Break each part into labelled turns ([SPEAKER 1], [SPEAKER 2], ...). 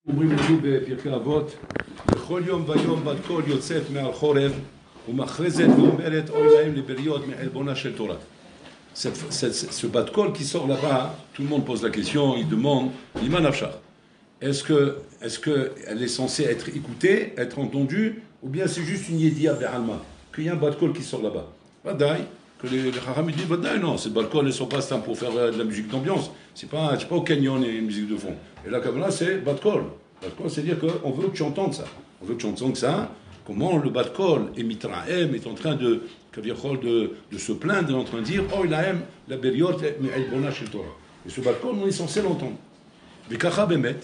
[SPEAKER 1] אומרים לנו בפרקי אבות, בכל יום ויום בת קול יוצאת מעל חורב ומכרזת ואומרת אוי להם לבריות מעלבונה של תורה. Ce bat col qui sort là-bas, tout le monde pose la question, il demande, Iman Afshar, est-ce qu'elle est censée être écoutée, être entendue, ou bien c'est juste une yédia be'alma, qu'il y a un bat col qui sort là-bas. Vadaï, que les Chachamim disent, Vadaï, non, ces bat col ne sont pas simples pour faire de la musique d'ambiance, c'est pas au canyon et une musique de fond. Et là, comme là, c'est bat col. Bat col, c'est-à-dire qu'on veut que tu entendes ça. On veut que tu entendes ça. Comment le bat col et Mitrahem est en train de se plaindre, en train de dire oh il aime la beriot mais elle bona chez Torah. Et ce bat col on est censé l'entendre. Mais Kacha Bemet,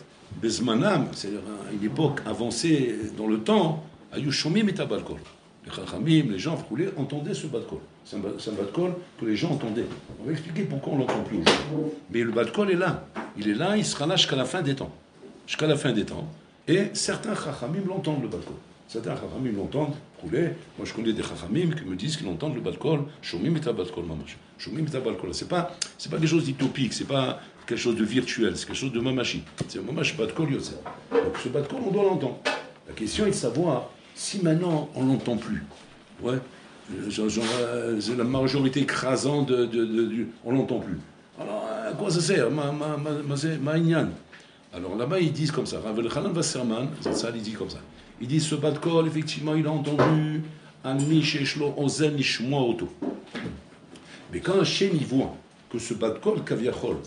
[SPEAKER 1] Bezmanam, c'est une époque avancée dans le temps, Ayu Shomim et bat col. Les Chachamim, les gens roulaient, entendaient ce bat col. C'est un bat col que les gens entendaient. On va expliquer pourquoi on l'entend plus aujourd'hui. Mais le bat col est là. Il est là, il sera là jusqu'à la fin des temps. Jusqu'à la fin des temps. Et certains Chachamim l'entendent le bat col. Certains Chachamim l'entendent rouler. Moi, je connais des Chachamim qui me disent qu'ils entendent le bat col. Shomim et bat col, mamash. Shomim et bat col. C'est pas quelque chose d'utopique. C'est pas quelque chose de virtuel. C'est quelque chose de mamashi. C'est un mamash bat col yotze. Donc, ce bat col, on doit l'entendre. La question est de savoir si maintenant on l'entend plus. Ouais. C'est la majorité écrasante on l'entend plus. Alors, à quoi ça sert? Ma inyan. Alors là-bas, ils disent comme ça. Rav Elchanan Wasserman, ça, il dit comme ça. Il dit ce bat col, effectivement, il a entendu un Misheshlo Ozen Nishmoa Oto. Mais quand Hachem y voit que ce bat col, Kaviachol,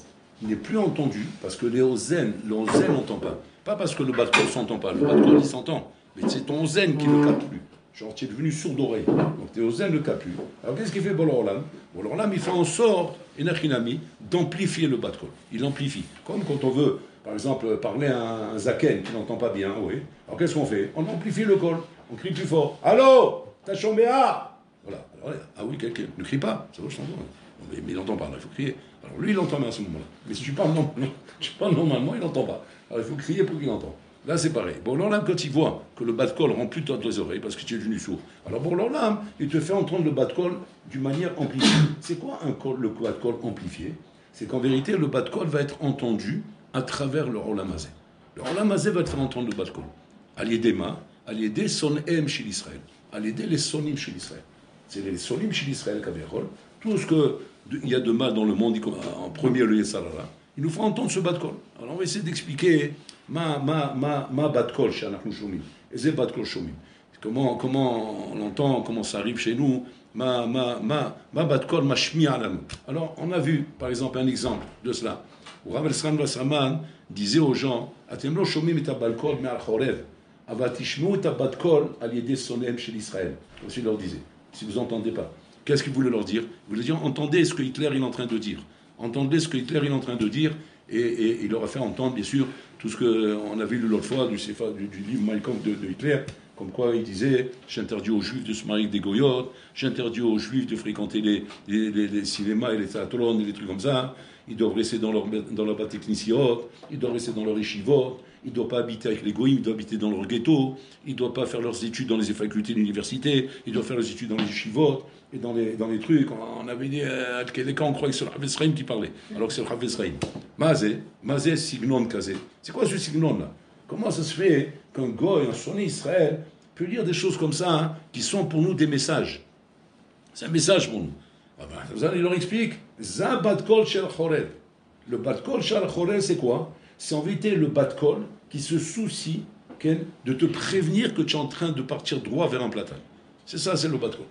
[SPEAKER 1] n'est plus entendu, parce que le Ozen n'entend pas. Pas parce que le bat col s'entend pas. Le bat col, il s'entend. Mais c'est ton Ozen qui ne le capte plus. Genre, tu es devenu sourd d'oreille. Donc, tes Ozen ne le capte plus. Alors, qu'est-ce qu'il fait Bolorlam? Bolorlam, il fait en sorte, Enachinami, d'amplifier le bat col. Il amplifie. Comme quand on veut. Par exemple, parler à un zaken qui n'entend pas bien, oui. Alors qu'est-ce qu'on fait? On amplifie le col, on crie plus fort. Allô? Tachambéa? Voilà. Alors, ah oui, quelqu'un ne crie pas, ça va, je t'entends. Mais il n'entend pas, alors il faut crier. Alors lui, il entend bien à ce moment-là. Mais si tu parles normalement, il n'entend pas. Alors il faut crier pour qu'il entende. Là, c'est pareil. Bon, l'Olam, quand il voit que le bat de col rend plus dans tes oreilles parce que tu es devenu sourd, alors bon, l'Olam, il te fait entendre le bat de col d'une manière amplifiée. C'est quoi le bat de col amplifié? C'est qu'en vérité, le bat de col va être entendu à travers le Olam Hazé. Le Olam Hazé va te faire entendre le bat de col. Aliédema, aliédé son M chez l'Israël. Aliédé les sonim chez l'Israël. C'est les sonim chez l'Israël qui avaient rôle. Tout ce qu'il y a de mal dans le monde, en premier le Yesarara, il nous faut entendre ce bat de col. Alors on va essayer d'expliquer ma bat de col chez Anachnu Shomim. Et c'est bat de col Shomim. Comment on l'entend, comment ça arrive chez nous. Ma bat de col, ma shmi'a alanou. Alors on a vu, par exemple, un exemple de cela. Rav Elchanan Wasserman disait aux gens Atem lo shomim et bat kol me'al chorev, aval tishmeu et bat kol al yedei sonem shel Israël. Comme il leur disait. Si vous n'entendez pas. Qu'est-ce qu'il voulait leur dire? Il voulait dire entendez ce que Hitler est en train de dire. Entendez ce que Hitler est en train de dire. Et il leur a fait entendre, bien sûr, tout ce qu'on avait lu l'autre fois du livre Mein Kampf de Hitler. Comme quoi il disait j'interdis aux juifs de se marier avec des goyotes, j'interdis aux juifs de fréquenter les cinémas et les théâtrons et les trucs comme ça. Ils doivent rester dans leur bateknisiot, ils doivent rester dans leur yeshivot, ils ne doivent pas habiter avec les goïms, ils doivent habiter dans leur ghetto, ils ne doivent pas faire leurs études dans les facultés de l'université, ils doivent faire leurs études dans les yeshivot et dans les trucs. On avait dit à quel cas on croyait que c'est le Rav Esraïm qui parlait, alors que c'est le Rav Esraïm. Mazé signon kazé. C'est quoi ce signon là? Comment ça se fait qu'un goy, un sonné Israël, peut lire des choses comme ça, hein, qui sont pour nous des messages? C'est un message pour nous. Ah ben, il leur explique, Za bat kol shel chorev. Le bat kol shel chorev, c'est quoi? C'est en vérité le bat kol qui se soucie de te prévenir que tu es en train de partir droit vers un platane. C'est ça, c'est le bat kol.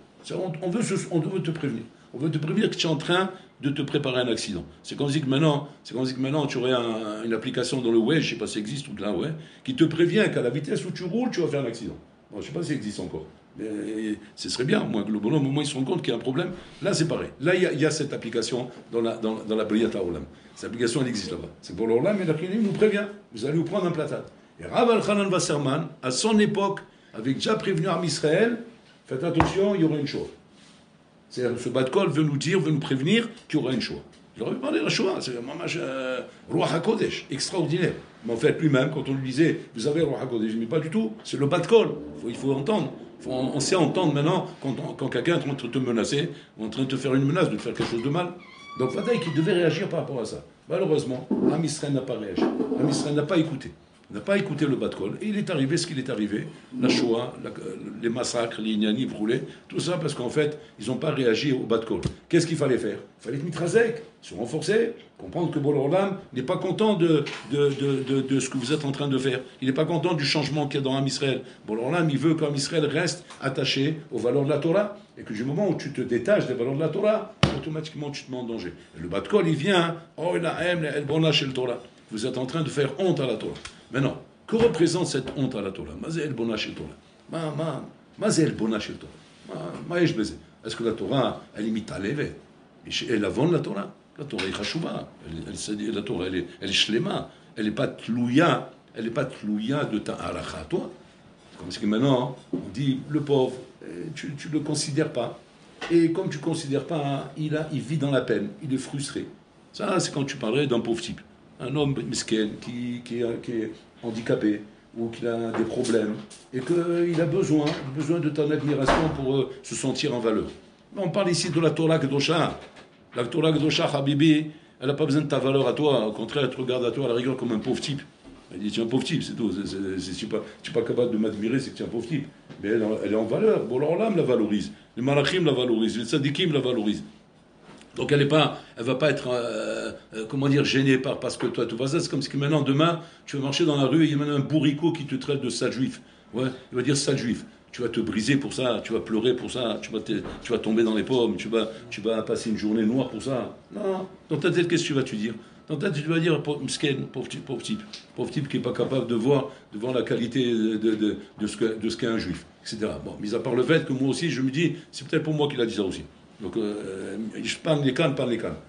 [SPEAKER 1] On veut te prévenir. On veut te prévenir que tu es en train de te préparer à un accident. C'est comme si que maintenant tu aurais une application dans le web, je ne sais pas si ça existe ou là, ouais, qui te prévient qu'à la vitesse où tu roules, tu vas faire un accident. Bon, je ne sais pas si ça existe encore. Mais ce serait bien, moi, globalement, au moment où ils se rendent compte qu'il y a un problème, là c'est pareil. Là, il y a cette application dans la Briyat HaOlam. Cette application, elle existe là-bas. C'est pour l'Olam, mais la Krilim nous prévient. Vous allez vous prendre un platane. Et Rav Elchanan Wasserman, à son époque, avait déjà prévenu Am Israël, faites attention, il y aura une Shoah. C'est-à-dire, ce bat de col veut nous prévenir qu'il y aura une Shoah. Il aurait parlé de la Shoah, c'est un Roi HaKodesh, extraordinaire. Mais en fait, lui-même, quand on lui disait, vous avez Roi HaKodesh, mais pas du tout, c'est le bat de col. Il faut entendre. On sait entendre maintenant quand quelqu'un est en train de te menacer, ou en train de te faire une menace, de te faire quelque chose de mal. Donc, Fadaï qui devait réagir par rapport à ça. Malheureusement, Am Israël n'a pas réagi. Am Israël n'a pas écouté. n'a pas écouté le Bat-Kol, et il est arrivé ce qu'il est arrivé, la Shoah, les massacres, les Ignani brûlés, tout ça parce qu'en fait, ils n'ont pas réagi au Bat-Kol. Qu'est-ce qu'il fallait faire? Il fallait être mitrazek, se renforcer, comprendre que Boré Olam n'est pas content de ce que vous êtes en train de faire. Il n'est pas content du changement qu'il y a dans Am Israël. Boré Olam, il veut qu'Am Israël reste attaché aux valeurs de la Torah, et que du moment où tu te détaches des valeurs de la Torah, automatiquement tu te mets en danger. Et le Bat-Kol, il vient, oh, il a el bona shel Torah. Vous êtes en train de faire honte à la Torah. Maintenant, que représente cette honte à la Torah? Mazel bona shel Torah. Mazel bona shel Torah. Est-ce que la Torah, elle est mitaleve? Elle avonne la Torah. La Torah est chashuva. La Torah, elle est shlema. Elle n'est pas tlouya. Elle n'est pas tlouya de ta halacha, toi. Comme si maintenant, on dit, le pauvre, tu ne le considères pas. Et comme tu ne considères pas, il vit dans la peine. Il est frustré. Ça, c'est quand tu parlerais d'un pauvre type. Un homme misken qui est handicapé ou qui a des problèmes et qu'il a besoin de ton admiration pour se sentir en valeur. Mais on parle ici de la Torah Kedosha. La Torah Kedosha, Habibi, elle n'a pas besoin de ta valeur à toi. Au contraire, elle te regarde à toi à la rigueur comme un pauvre type. Elle dit, tu es un pauvre type, c'est tout. Si tu n'es pas capable de m'admirer, c'est que tu es un pauvre type. Mais elle est en valeur. Bon, l'Olam la valorise. Les Malachim la valorisent. Les Tzadikim la valorisent. Donc elle va pas être, gênée parce que toi tu vas ça. C'est comme si maintenant, demain, tu vas marcher dans la rue et il y a maintenant un bourricot qui te traite de sale juif. Ouais, il va dire sale juif. Tu vas te briser pour ça, tu vas pleurer pour ça, tu vas tomber dans les pommes, tu vas passer une journée noire pour ça. Non, dans ta tête, qu'est-ce que tu vas te dire? Dans ta tête, tu vas dire, pauvre type qui n'est pas capable de voir la qualité de ce qu'est un juif, etc. Bon, mis à part le fait que moi aussi, je me dis, c'est peut-être pour moi qu'il a dit ça aussi. Donc, je parle les cannes.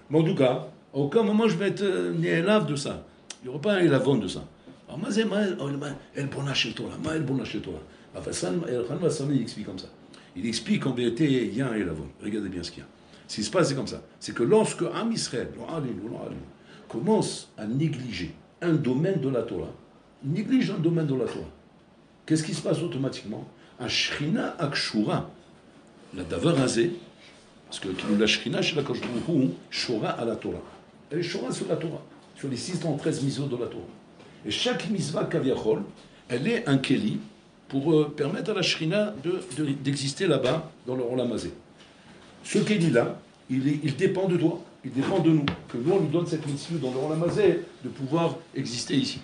[SPEAKER 1] Mais en tout cas, à aucun moment je vais être élève de ça. Il n'y aura pas un élavon de ça. Alors, il explique comme ça. Il explique qu'en vérité, il y a un élavon. Regardez bien ce qu'il y a. Ce qui se passe, c'est comme ça. C'est que lorsque Am Israël commence à négliger un domaine de la Torah, qu'est-ce qui se passe automatiquement? Un Shrina Akshura, la Davar Hazé, parce que la Shrina, chez la Koshbouhou, Shora à la Torah. Elle est Shora sur la Torah, sur les 613 mitzvot de la Torah. Et chaque mitzvah kaviachol, elle est un keli pour permettre à la Shrina d'exister là-bas, dans le Olam Hazé. Ce keli-là, il dépend de toi, il dépend de nous, que nous on nous donne cette mitzvah dans le Olam Hazé de pouvoir exister ici.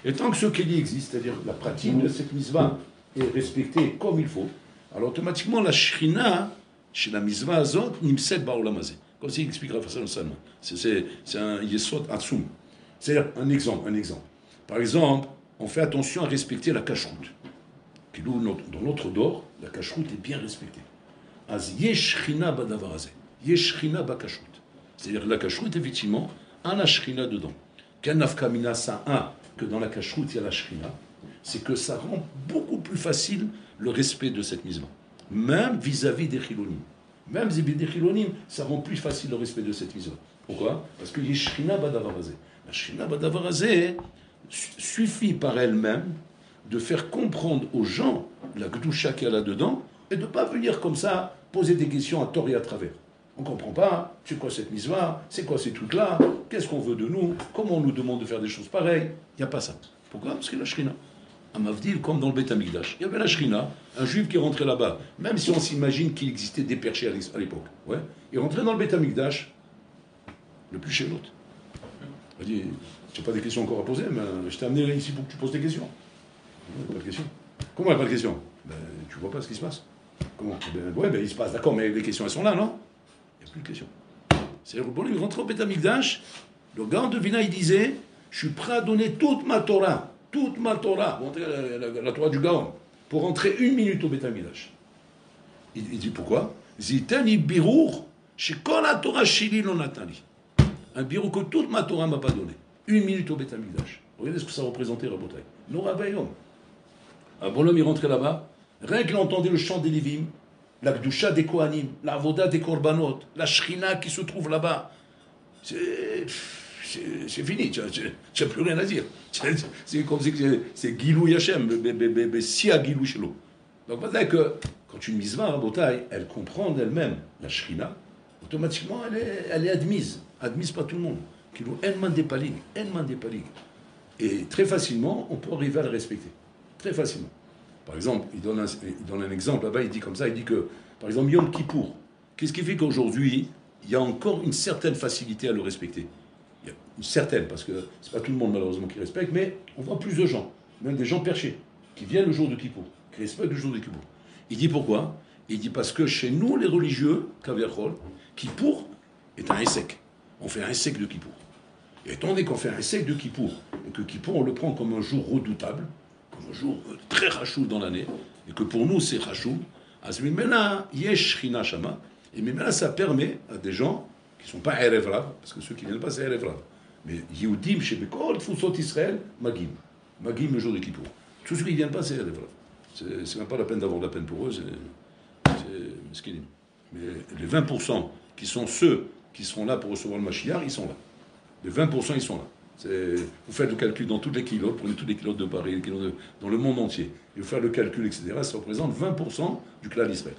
[SPEAKER 1] Et tant que ce keli existe, c'est-à-dire la pratique de cette mitzvah est respectée comme il faut, alors automatiquement la Shrina, chez la mitzvah azot, nimset ba'olam hazé. Comme s'il expliquera façon seulement. C'est un yesod atzum. C'est-à-dire un exemple. Par exemple, on fait attention à respecter la kashrut. Dans notre dor, la kashrut est bien respectée. Az yeshrina badavar hazé. Yeshrina ba kashrut. C'est-à-dire la kashrut, effectivement, a la shrina dedans. Ken nafkamina ça a que dans la kashrut il y a la shrina, c'est que ça rend beaucoup plus facile le respect de cette mitzvah. Même vis-à-vis des chilonim. Même vis-à-vis des chilonim, ça rend plus facile le respect de cette mitzvah. Pourquoi? Parce que Yeshrina Badavar Hazé. La Shrina Badavar Hazé suffit par elle-même de faire comprendre aux gens la Gdusha qu'il y a là-dedans et de ne pas venir comme ça poser des questions à tort et à travers. On ne comprend pas, c'est quoi cette mitzvah, c'est quoi ces trucs-là, qu'est-ce qu'on veut de nous, comment on nous demande de faire des choses pareilles. Il n'y a pas ça. Pourquoi? Parce que la Shrina. À Mavdil, comme dans le Beth Amikdash, il y avait la Shrina, un juif qui rentrait là-bas, même si on s'imagine qu'il existait des perchés à l'époque. Ouais. Il rentrait dans le Beth Amikdash, le plus chez l'autre. Il dit, tu n'as pas des questions encore à poser, mais je t'ai amené ici pour que tu poses des questions. Pas de questions. Comment il n'y a pas de questions? Tu vois pas ce qui se passe. Comment? Il se passe, d'accord, mais les questions, elles sont là, non? Il n'y a plus de questions. C'est-à-dire, bon, il rentrait au Beth Amikdash, le gars de Vina, il disait, je suis prêt à donner toute ma Torah, la Torah du Gaon, pour rentrer 1 minute au Beth Amikdash. Il dit pourquoi? Zitani birour, chez kol la Torah shili non natali. Un birour que toute ma Torah m'a pas donné. 1 minute au Beth Amikdash. Regardez ce que ça représentait, Rabotai. Nora Bayom. Un bonhomme, il rentrait là-bas, rien qu'il entendait le chant des Lévim, la Gdusha des Kohanim, la Avoda des Korbanot, la Shrina qui se trouve là-bas. C'est fini, tu n'as plus rien à dire. C'est comme si c'est Gilou Yachem, Sia Gilou Shelo. Donc peut-être que quand une mitzvah, Rabotai, elle comprend d'elle-même la Shrina, automatiquement elle est admise par tout le monde. Enman des palig. Et très facilement, on peut arriver à le respecter. Très facilement. Par exemple, il donne un exemple là-bas, il dit comme ça, il dit que, par exemple, Yom Kippour, qu'est-ce qui fait qu'aujourd'hui, il y a encore une certaine facilité à le respecter? Il y a une certaine, parce que c'est pas tout le monde malheureusement qui respecte, mais on voit plus de gens, même des gens perchés, qui viennent le jour de Kippour, qui respectent le jour de Kippour. Il dit pourquoi? Il dit parce que chez nous, les religieux, Kaverchol, Kippour est un essek. On fait un essek de Kippour. Et étant donné qu'on fait un essek de Kippour, et que Kippour, on le prend comme un jour redoutable, comme un jour très rachou dans l'année, et que pour nous, c'est rachou, maintenant, yesh shchina shama, et maintenant, ça permet à des gens qui ne sont pas Erev Rav, parce que ceux qui ne viennent pas, c'est Erev Rav, mais Yehudim, Shebekol, Tfusot Israël, Magim. Magim, le jour de Kippour. Tous ceux qui ne viennent pas, c'est Erev Rav. C'est même pas la peine d'avoir de la peine pour eux, c'est mais les 20% qui sont ceux qui seront là pour recevoir le Mashiach, ils sont là. Les 20%, ils sont là. Vous faites le calcul dans toutes les kilos, prenez tous les kilos de Paris, dans le monde entier, et vous faites le calcul, etc., ça représente 20% du clan d'Israël.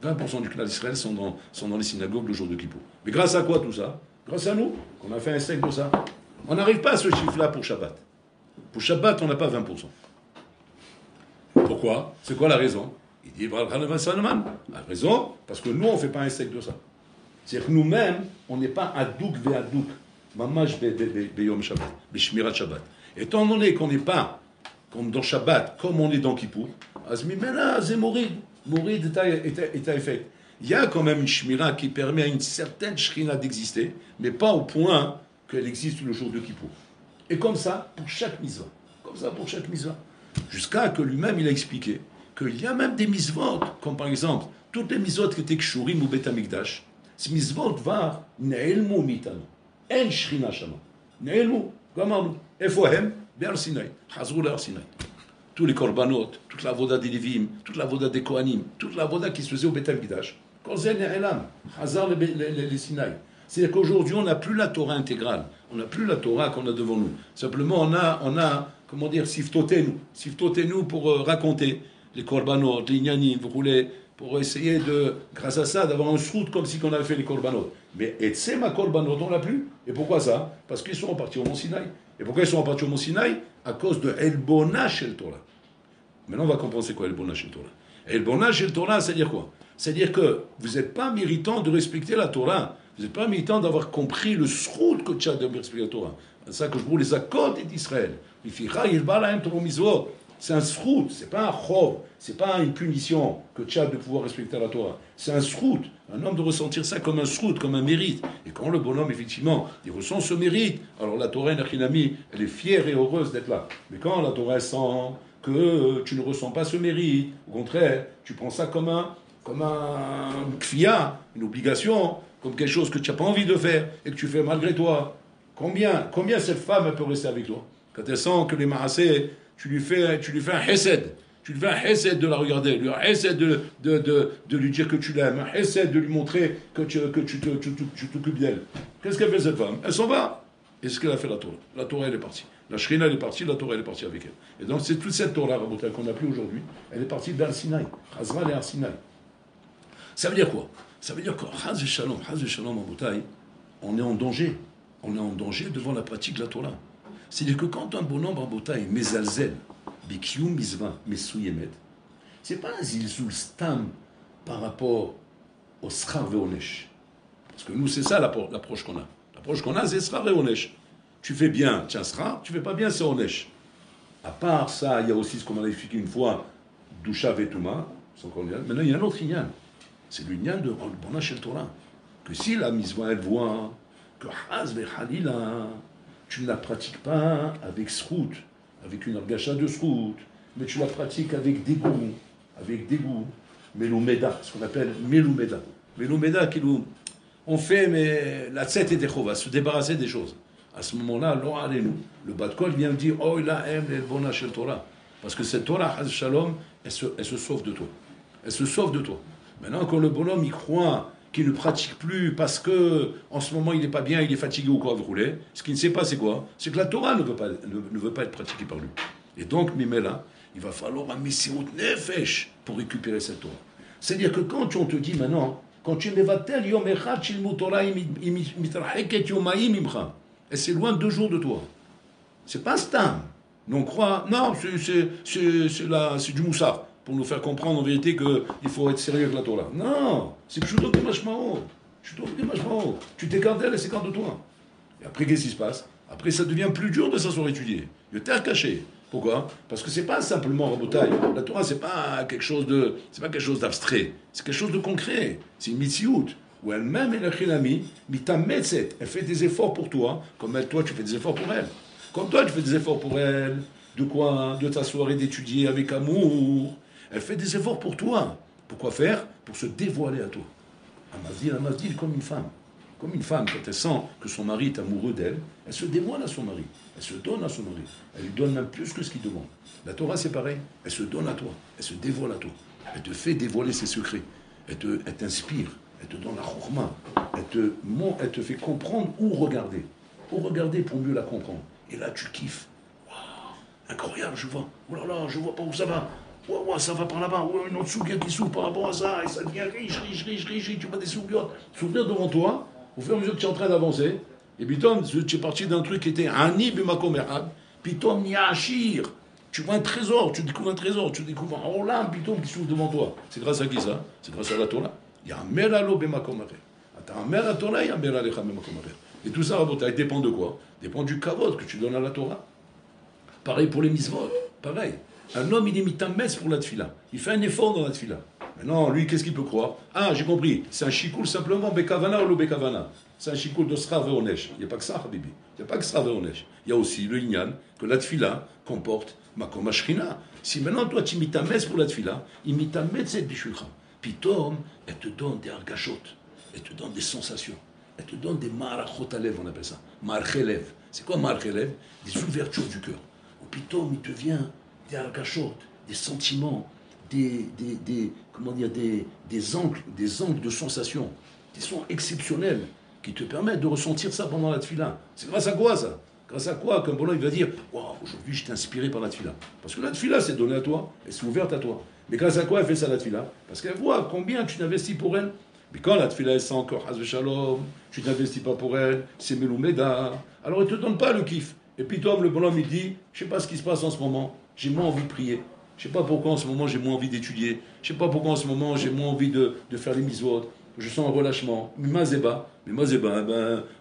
[SPEAKER 1] 20% du clan d'Israël sont dans les synagogues le jour de Kippour. Mais grâce à quoi tout ça? Grâce à nous, qu'on a fait un steak de ça. On n'arrive pas à ce chiffre-là pour Shabbat. Pour Shabbat, on n'a pas 20%. Pourquoi? C'est quoi la raison? Il dit, la raison, parce que nous, on ne fait pas un steak de ça. C'est-à-dire que nous-mêmes, on n'est pas adouk ve'adouk, mamash beyom Shabbat, b'shmirat Shabbat. Étant donné qu'on n'est pas comme dans Shabbat, comme on est dans Kippour, azmimena zemorid, morid est à effet. Il y a quand même une shmira qui permet à une certaine shrina d'exister, mais pas au point qu'elle existe le jour de Kippour. Et comme ça, pour chaque mitzvah. Comme ça, pour chaque mitzvah. Jusqu'à que lui-même, il a expliqué qu'il y a même des mitzvot, comme par exemple, toutes les mitzvot qui étaient kshurim ou bet hamikdash, ces mitzvot va ne'elmu mitanu. En shrina shama. Ne'elmu. Gamarnu. Efohem, be'ar Sinai. Chazrou le'ar Sinai. Tous les korbanot, toute la voda des Lévim, toute la voda des Kohanim, toute la voda qui se faisait au Bet HaMikdash, Kozen Ne'elam, Hazar le Sinaï. C'est-à-dire qu'aujourd'hui, on n'a plus la Torah intégrale, on n'a plus la Torah qu'on a devant nous. Simplement, on a comment dire, siftotenu pour raconter les korbanot, les ignanim, vous voulez, pour essayer de, grâce à ça, d'avoir un srout comme si on avait fait les korbanot. Mais et c'est ma korbanot, on l'a plus. Et pourquoi ça? Parce qu'ils sont repartis au Mont Sinaï. Et pourquoi ils sont repartis au Mont Sinaï? À cause de Elbona Shel Torah. Maintenant, on va comprendre c'est quoi Elbona Shel Torah. Elbona Shel Torah, c'est-à-dire quoi? C'est-à-dire que vous n'êtes pas méritant de respecter la Torah. Vous n'êtes pas méritant d'avoir compris le srout que tu as de respecter la Torah. C'est ça que je vous les accords d'Israël. C'est un srout, c'est pas un chov, c'est pas une punition que tu as de pouvoir respecter la Torah. C'est un srout, un homme de ressentir ça comme un srout, comme un mérite. Et quand le bonhomme, effectivement, il ressent ce mérite, alors la Torah, elle est fière et heureuse d'être là. Mais quand la Torah sent que tu ne ressens pas ce mérite, au contraire, tu prends ça comme un kfia, une obligation, comme quelque chose que tu n'as pas envie de faire et que tu fais malgré toi. Combien cette femme elle peut rester avec toi? Quand elle sent que les maassés, tu lui fais un hesed. Tu lui fais un hesed de la regarder, un hesed de lui dire que tu l'aimes, un hesed de lui montrer que tu t'occupes d'elle. Qu'est-ce qu'elle fait cette femme? Elle s'en va. Et c'est ce qu'elle a fait la Torah. La Torah, elle est partie. La Shrina, elle est partie, la Torah, elle est partie avec elle. Et donc, c'est toute cette Torah qu'on n'a plus aujourd'hui. Elle est partie d'Ar Sinai. Chazra et Ar Sinai. Ça veut dire quoi? Ça veut dire que Chaz et Shalom, Rabotai, on est en danger. On est en danger devant la pratique de la Torah. C'est-à-dire que quand un bonhomme Rabotai, Mezalzel, Bikyum Mizvah, Mesuyemet, c'est pas un zilzul stam par rapport au Srar Veonesh. Parce que nous, c'est ça l'approche qu'on a. L'approche qu'on a, c'est Srar Veonesh. Tu fais bien, tiens Srar, tu fais pas bien, c'est Onesh. À part ça, il y a aussi ce qu'on m'a expliqué une fois, Dusha Vetuma, maintenant il y a un autre ignan. C'est l'ignan de Bona Shel Torah. Que si la Mizvah, elle voit que Haz Vechalila, tu ne la pratiques pas avec srout, avec une argacha de srout, mais tu la pratiques avec dégoût, Meloumeda, ce qu'on appelle Meloumeda. Meloumeda, on fait mais la tzet et dechova, se débarrasser des choses. À ce moment-là, le Bat Kol vient dire, oh, il a aimé le Bona Shel Torah. Parce que cette Torah, Haz Shalom, elle se sauve de toi. Elle se sauve de toi. Maintenant, quand le bonhomme, il croit qu'il ne pratique plus parce que en ce moment, il n'est pas bien, il est fatigué ou quoi, vous roulez, ce qu'il ne sait pas, c'est quoi? C'est que la Torah ne veut pas être pratiquée par lui. Et donc, Mimela, il va falloir un Messirut Nefesh pour récupérer cette Torah. C'est-à-dire que quand on te dit maintenant, quand tu mevatel yom echad shilmu Torah mitracheket yomaim imcha, et c'est loin de 2 jours de toi. C'est pas Stam. Nous on croit, non, c'est du moussard, pour nous faire comprendre en vérité qu'il faut être sérieux avec la Torah. Non, c'est Pshuto Kemashmao. Pshuto Kemashmao. Tu t'écartes d'elle, elle s'écarte de toi. Et après, qu'est-ce qui se passe? Après, ça devient plus dur de s'asseoir étudier. Le terre caché. Pourquoi? Parce que c'est pas simplement Rabotai. La Torah, c'est pas quelque chose d'abstrait. C'est quelque chose de concret. C'est une mitziout. Où elle-même, elle a créé l'ami, mitametzet. Elle fait des efforts pour toi, comme elle, toi, tu fais des efforts pour elle. Comme toi, tu fais des efforts pour elle. De quoi? De t'asseoir et d'étudier avec amour. Elle fait des efforts pour toi. Pourquoi faire? Pour se dévoiler à toi. Elle m'a dit comme une femme. Comme une femme, quand elle sent que son mari est amoureux d'elle, elle se dévoile à son mari. Elle se donne à son mari. Elle lui donne même plus que ce qu'il demande. La Torah, c'est pareil. Elle se donne à toi. Elle se dévoile à toi. Elle te fait dévoiler ses secrets. Elle t'inspire. Elle te donne la chokhma. Elle te fait comprendre où regarder. Où regarder pour mieux la comprendre. Et là, tu kiffes. Waouh, incroyable, je vois. Oh là là, je vois pas où ça va. Waouh, ça va par là-bas. Ouais, une autre souga qui s'ouvre par rapport à ça. Et ça devient riche. Tu vois des souvenirs devant toi. Au fur et à mesure que tu es en train d'avancer, et puis Tom, tu es parti d'un truc qui était Ani Bimakomerab, puis Tom Niachir. Tu vois un trésor, tu découvres un trésor, tu découvres un Olam, puis Tom qui s'ouvre devant toi. C'est grâce à qui ça? C'est grâce à la Torah. Il y a un Meralo Bimakomerab. Tu as un Mer à Torah, il y a un Meralecha Bimakomerab. Et tout ça, Rabotai, dépend de quoi? Dépend du kavod que tu donnes à la Torah. Pareil pour les mitzvot, pareil. Un homme, il est mitamès pour la tfila. Il fait un effort dans la tfila. Maintenant, lui, qu'est-ce qu'il peut croire? Ah, j'ai compris. C'est un shikoul simplement bekavana ou lo bekavana. C'est un shikoul de sra veonesh. Il n'y a pas que ça, Habibi. Il n'y a pas que sra veonesh. Il y a aussi le inyan que la tfila comporte makom ashrina. Si maintenant, toi, tu mitames pour la tfila, il mitames cette bishulcha. Pitom, elle te donne des argachot. Elle te donne des sensations. Elle te donne des marachot alev, on appelle ça. Marchelev. C'est quoi marchelev? Des ouvertures du cœur. Au pitom, il te vient des argachot, des sentiments. Comment dire, des angles de sensations, des sons exceptionnels qui te permettent de ressentir ça pendant la tefila. C'est grâce à quoi ça? Grâce à quoi qu'un bonhomme il va dire waouh, aujourd'hui je t'ai inspiré par la tefila. Parce que la tefila c'est donné à toi, et c'est ouverte à toi. Mais grâce à quoi elle fait ça la tefila? Parce qu'elle voit combien tu t'investis pour elle. Mais quand la tefila elle sent encore Hazve Shalom, tu t'investis pas pour elle, c'est Meloumeda, alors elle te donne pas le kiff. Et puis toi, le bonhomme il dit je sais pas ce qui se passe en ce moment, j'ai moins envie de prier. Je ne sais pas pourquoi en ce moment j'ai moins envie d'étudier. Je ne sais pas pourquoi en ce moment j'ai moins envie de faire les mitzvot. Je sens un relâchement. Mais mazéba,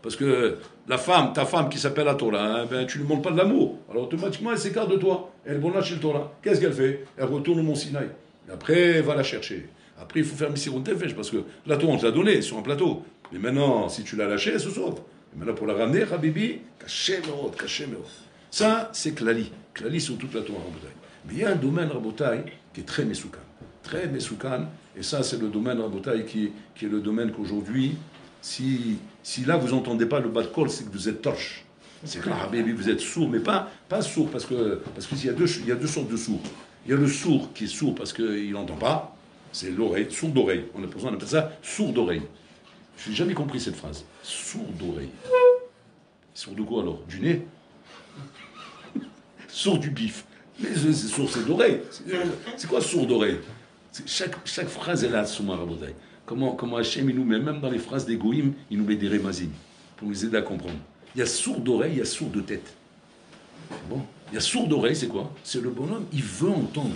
[SPEAKER 1] parce que ta femme qui s'appelle la Torah, tu ne lui montres pas de l'amour. Alors automatiquement elle s'écarte de toi. Elle est chez le Torah. Qu'est-ce qu'elle fait? Elle retourne au Mont Sinaï. Et après, elle va la chercher. Après, il faut faire Missirun Tefesh parce que la Torah on te l'a donnée sur un plateau. Mais maintenant, si tu l'as lâchée, elle se sauve. Et maintenant, pour la ramener, Habibi, caché merod. Ça, c'est Klali. Klali sur toute la Torah en bouteille. Mais il y a un domaine Rabotai qui est très mesoukan. Très mesoukan. Et ça, c'est le domaine Rabotai qui est le domaine qu'aujourd'hui, si là vous n'entendez pas le bas de col, c'est que vous êtes torche. C'est que là, vous êtes sourd, mais pas sourd, parce que il y a deux sortes de sourds. Il y a le sourd qui est sourd parce qu'il n'entend pas, c'est l'oreille, sourd d'oreille. On appelle ça sourd d'oreille. Je n'ai jamais compris cette phrase. Sourd d'oreille. Sourd de quoi alors? Du nez? Sourd du bif. Mais c'est sourd, c'est d'oreille. C'est quoi sourd d'oreille? Chaque phrase, elle a son marabotaï. Comment Hachem, il nous met, même dans les phrases des goïms, il nous met des rémazim pour nous aider à comprendre. Il y a sourd d'oreille, il y a sourd de tête. Bon, il y a sourd d'oreille, c'est quoi? C'est le bonhomme, il veut entendre,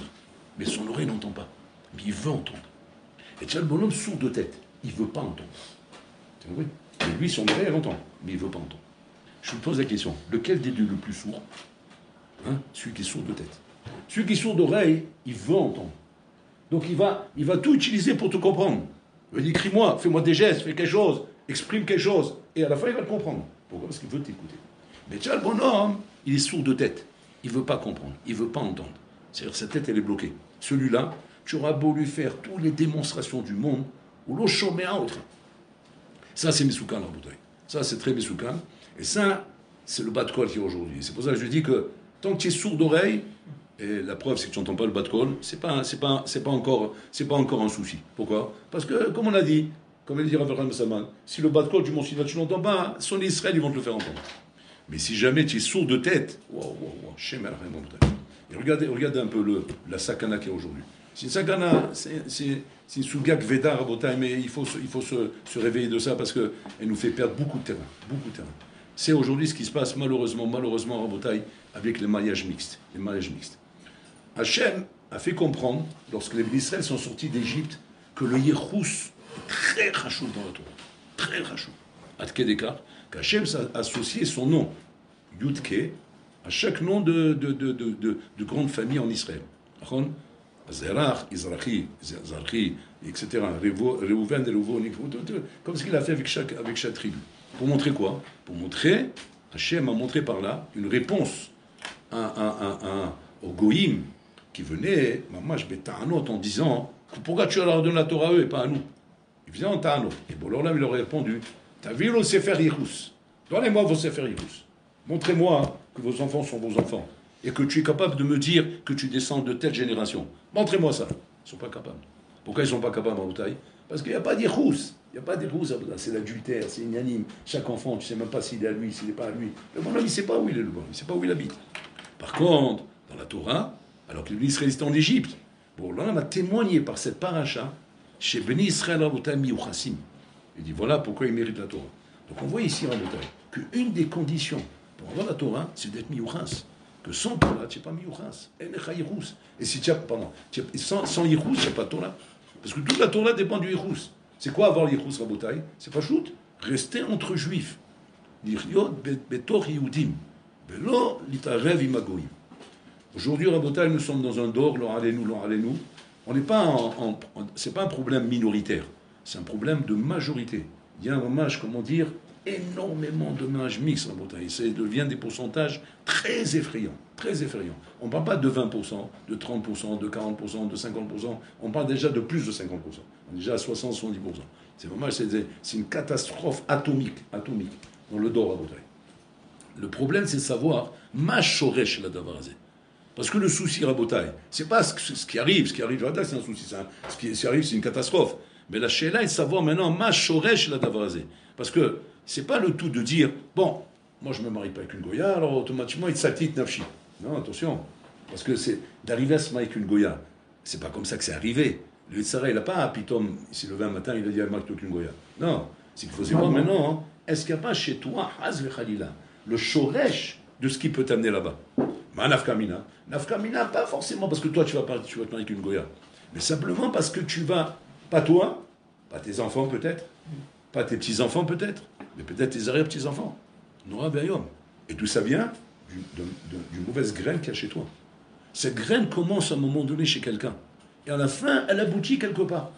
[SPEAKER 1] mais son oreille n'entend pas. Mais il veut entendre. Et tu as le bonhomme sourd de tête, il ne veut pas entendre. C'est vrai. Et lui, son oreille, elle entend, mais il ne veut pas entendre. Je me pose la question, lequel des deux est le plus sourd? Celui qui est sourd de tête. Celui qui est sourd d'oreille, il veut entendre. Donc il va tout utiliser pour te comprendre. Il dit, crie-moi, fais-moi des gestes, fais quelque chose, exprime quelque chose. Et à la fin, il va te comprendre. Pourquoi? Parce qu'il veut t'écouter. Mais tu as le bonhomme, il est sourd de tête. Il ne veut pas comprendre, il ne veut pas entendre. C'est-à-dire sa tête, elle est bloquée. Celui-là, tu auras beau lui faire toutes les démonstrations du monde, ou l'eau chômée à autre. Ça, c'est Mesoukan, la bouteille. Ça, c'est très Mesoukan. Et ça, c'est le bas de col qui est aujourd'hui. C'est pour ça que je dis que tant que tu es sourd d'oreille, et la preuve c'est que tu n'entends pas le bas de col, c'est pas encore un souci. Pourquoi? Parce que, comme on a dit, comme elle dit Rav Saman, si le bas de col du Mont Sinaï tu n'entends pas, son Israël ils vont te le faire entendre. Mais si jamais tu es sourd de tête, et regardez un peu la sakana qu'il y a aujourd'hui. C'est une sakana, c'est une souga Veda, mais il faut se réveiller de ça parce qu'elle nous fait perdre beaucoup de terrain. Beaucoup de terrain. C'est aujourd'hui ce qui se passe malheureusement, en Rabotaï, avec les mariages mixtes. Hachem a fait comprendre, lorsque les Israël sont sortis d'Égypte, que le Yechous est très rachouf dans la Torah. Très rachouf. À Tkedekar, qu'Hachem a associé son nom, Yudke, à chaque nom de grande famille en Israël. Zerach, Izrachi, etc. Reuven, comme ce qu'il a fait avec chaque tribu. Pour montrer quoi? Pour montrer, Hachem a montré par là une réponse aux Goïm qui venaient, mamash beta'anot, en disant pourquoi tu leur donnes la Torah à eux et pas à nous? Ils faisaient en ta'anot. Et bon, alors là, il leur a répondu t'as vu le Sefer Yechous? Donnez-moi vos Sefer Yechous. Montrez-moi que vos enfants sont vos enfants et que tu es capable de me dire que tu descends de telle génération. Montrez-moi ça. Ils ne sont pas capables. Pourquoi ils ne sont pas capables en Rabotaï? Parce qu'il n'y a pas d'Yechous. Il n'y a pas d'Yechous. C'est l'adultère, c'est unanime. Chaque enfant, tu ne sais même pas s'il est à lui, s'il n'est pas à lui. Le bon homme, il ne sait pas où il est, le bon. Il ne sait pas où il habite. Par contre, dans la Torah, alors que les Israélites étaient en Égypte, bon, là, on a témoigné par cette paracha chez Beni Israël Rabotaï Miyuchasim. Il dit voilà pourquoi il mérite la Torah. Donc on voit ici en Rabotaï qu'une des conditions pour avoir la Torah, c'est d'être Miyuchas. Que sans Torah, tu n'es pas Miyuchas. Et si tu as, sans Yechous, tu n'as pas Torah. Parce que toute la Torah dépend du Yechous. C'est quoi avoir l'Yechous Rabotaï? C'est pas shoot. Rester entre juifs. Betor Yehudim. Velo litarev imagoïm. Aujourd'hui, Rabotaï, nous sommes dans un dor, l'on allez nous. On n'est pas c'est pas un problème minoritaire, c'est un problème de majorité. Il y a un hommage, comment dire, énormément de ménages mixtes, Rabotaï. Ça devient des pourcentages très effrayants, très effrayants. On ne parle pas de 20%, de 30%, de 40%, de 50%, on parle déjà de plus de 50%. On est déjà à 60-70%. C'est vraiment, c'est une catastrophe atomique dans le dor, Rabotaï. Le problème, c'est de savoir, ma shoresh la davarazé. Parce que le souci, Rabotaï, c'est pas ce qui arrive. Ce qui arrive, c'est un souci. Ce qui arrive, c'est une catastrophe. Mais la shéla est de savoir maintenant, ma shoresh la davarazé. Parce que c'est pas le tout de dire, bon, moi je me marie pas avec une goya, alors automatiquement il s'altit nafshi. Non, attention. Parce que c'est d'arriver à se marier avec une goya. C'est pas comme ça que c'est arrivé. Le Yitzhara, il n'a pas, pitom, il s'est levé un matin, il a dit, marie avec une goya. Non. C'est qu'il faut savoir maintenant, est-ce qu'il n'y a pas chez toi, haz le khalila, le shoresh de ce qui peut t'amener là-bas? Ma nafkamina. Nafkamina, pas forcément parce que toi tu vas te marier avec une goya, mais simplement parce que tu vas, pas toi, pas tes enfants peut-être, pas tes petits-enfants peut-être, mais peut-être tes arrière-petits-enfants. Nora Bayom. Et d'où ça vient? D'une mauvaise graine qu'il y a chez toi. Cette graine commence à un moment donné chez quelqu'un. Et à la fin, elle aboutit quelque part.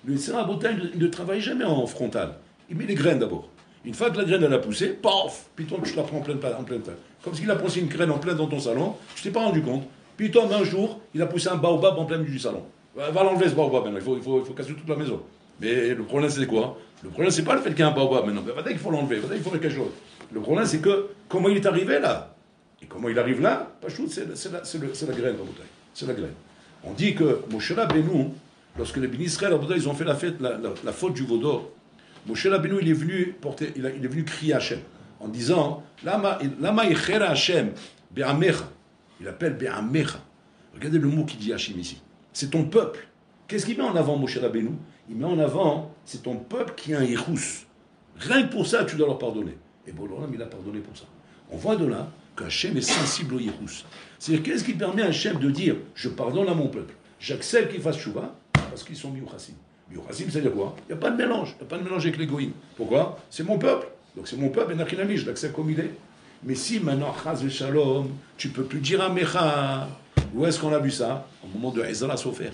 [SPEAKER 1] Le Yitzhara Rabotaï, il ne travaille jamais en frontal. Il met les graines d'abord. Une fois que la graine elle a poussé, paf, puis toi tu la prends en pleine terre. Comme s'il a poussé une graine en plein dans ton salon, tu t'es pas rendu compte. Puis toi, un jour, il a poussé un baobab en plein milieu du salon. Va l'enlever ce baobab maintenant, il faut casser toute la maison. Mais le problème c'est quoi? Le problème c'est pas le fait qu'il y a un baobab maintenant. Va dire qu'il faut l'enlever, va dire qu'il faut faire quelque chose. Le problème c'est que comment il est arrivé là? Et comment il arrive là? Pas chou, c'est la graine, c'est la graine. On dit que Moshe Rabbeinu, lorsque les Bnei Israël ils ont fait la faute du veau d'or, Moshe Rabbeinu il est venu crier à Hachem en disant Lama yechera Hachem be'amecha. Il appelle be'amecha. Regardez le mot qu'il dit Hachem ici. C'est ton peuple. Qu'est-ce qu'il met en avant Moshe Rabbeinu? Il met en avant c'est ton peuple qui a un yechous. Rien que pour ça tu dois leur pardonner. Et Boloram il a pardonné pour ça. On voit de là que Hachem est sensible au yechous. C'est-à-dire qu'est-ce qui permet à Hachem de dire je pardonne à mon peuple. J'accepte qu'ils fassent chouva parce qu'ils sont miyuchasim. Miyuchasim, c'est-à-dire quoi? Il n'y a pas de mélange. Il n'y a pas de mélange avec les goïms. Pourquoi? C'est mon peuple. Donc c'est mon peuple, et Nachilami, je l'accepte comme il est. Mais si maintenant, Chaz et Shalom, tu ne peux plus dire Amecha, où est-ce qu'on a vu ça? Au moment de Ezra Sofer.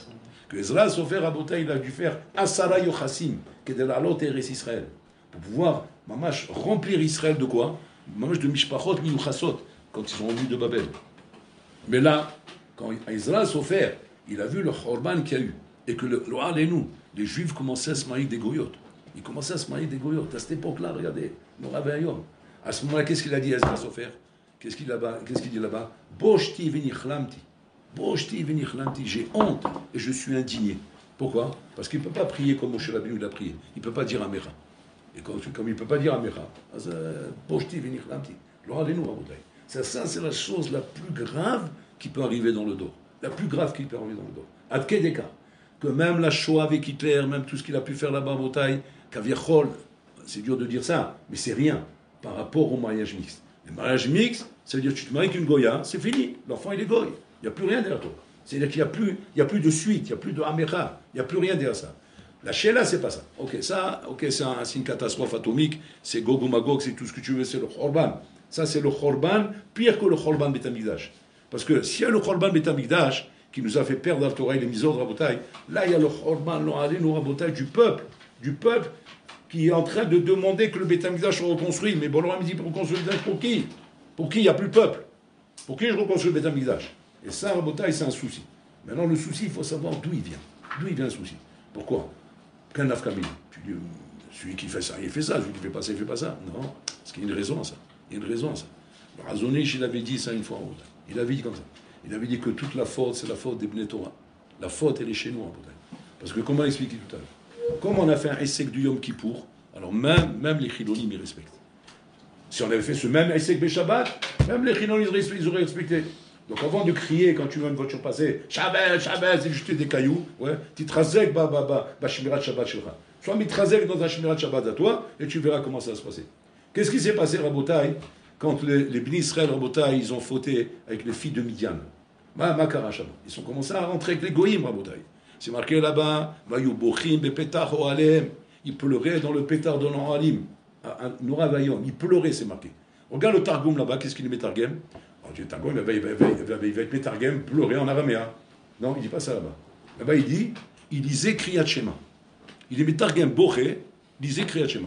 [SPEAKER 1] Que Ezra Sofer, Rabotaï, il a dû faire Asara Yochassim, qui est de la Lot Eres Israël. Pour pouvoir, mamash, remplir Israël de quoi? Mamash de Mishpachot, Miyuchasot, quand ils sont venus de Babel. Mais là, quand Ezra Sofer, il a vu le Khorban qu'il y a eu, et que le Alenu, les Juifs commençaient à se marier des goyotes. Ils commençaient à se marier des goyotes. À cette époque-là, regardez, Nora Bayom. À ce moment-là, qu'est-ce qu'il a dit à Ezra Sofer? Qu'est-ce qu'il dit là-bas? Boshti venichlamti. Boshti venichlamti. J'ai honte et je suis indigné. Pourquoi? Parce qu'il ne peut pas prier comme Moshe Rabbeinu l'a prié. Il ne peut pas dire Amecha. Et comme il ne peut pas dire Amecha, Boshti venichlamti. L'Alenu, Rabotaï. Ça, c'est la chose la plus grave qui peut arriver dans le dos. La plus grave qui peut arriver dans le dos. Ad Kedeka. Que même la Shoah avec Hitler, même tout ce qu'il a pu faire là-bas en Rabotaï, Kaviachol, c'est dur de dire ça, mais c'est rien par rapport au mariage mixte. Le mariage mixte, ça veut dire que tu te maries avec une Goya, c'est fini. L'enfant, il est goy. Il n'y a plus rien derrière toi. C'est-à-dire qu'il n'y a plus de suite, il n'y a plus de améra, il n'y a plus rien derrière ça. La Sheila, c'est pas ça. Ok, c'est une catastrophe atomique, c'est Gog ou Magog, c'est tout ce que tu veux, c'est le Khorban. Ça, c'est le Khorban, pire que le Khorban Beth Amikdash. Parce que s'il y a le Khorban Beth Amikdash, qui nous a fait perdre la Torah et les misères de Rabotai, là, il y a le Khorban, le Rabotai du peuple qui est en train de demander que le Beth Amikdash soit reconstruit. Mais bon, on me dit, reconstruire le Beth Amikdash, pour qui? Pour qui il n'y a plus de peuple? Pour qui je reconstruis le Beth Amikdash? Et ça, Rabotai, c'est un souci. Maintenant, le souci, il faut savoir d'où il vient. D'où il vient le souci? Pourquoi? Qu'un nafkamine. Tu dis, celui qui fait ça, il fait ça. Celui qui fait pas ça, il fait pas ça. Non, parce qu'il y a une raison à ça. Il y a une raison à ça. Razonich, il avait dit ça une fois en route. Il avait dit comme ça. Il avait dit que toute la faute, c'est la faute des Bnei Torah. La faute, elle est chez nous, en Bretagne. Parce que, comme on a expliqué tout à l'heure, comme on a fait un essai du Yom Kippour, alors même les Chilonim, ils respectent. Si on avait fait ce même essai que Shabbat, même les Chilonim, ils auraient respecté. Donc avant de crier quand tu vois une voiture passer, Shabbat, c'est juste des cailloux, ouais, titrazek, shmirat Shabbat shelcha. Sois mitrazek dans un shmirat Shabbat à toi, et tu verras comment ça va se passer. Qu'est-ce qui s'est passé, Rabotai, quand les Bnei Israël, Rabotai, ils ont fauté avec les filles de Midian? Makara Shabbat. Ils ont commencé à rentrer avec les goïms, Rabotai. C'est marqué là-bas, Vayu bochim bepetach oalem. Ils pleuraient dans le pétard de l'Ohalim. Nora Vayom, ils pleuraient, c'est marqué. Regarde le Targum là-bas, qu'est-ce qu'il est Targum? Il va être métargem, pleurer en araméen. Non, il ne dit pas ça là-bas. Là-bas, il dit, il lisait Kriyat Shema. Il est métargem boré, il lisait Kriyat Shema.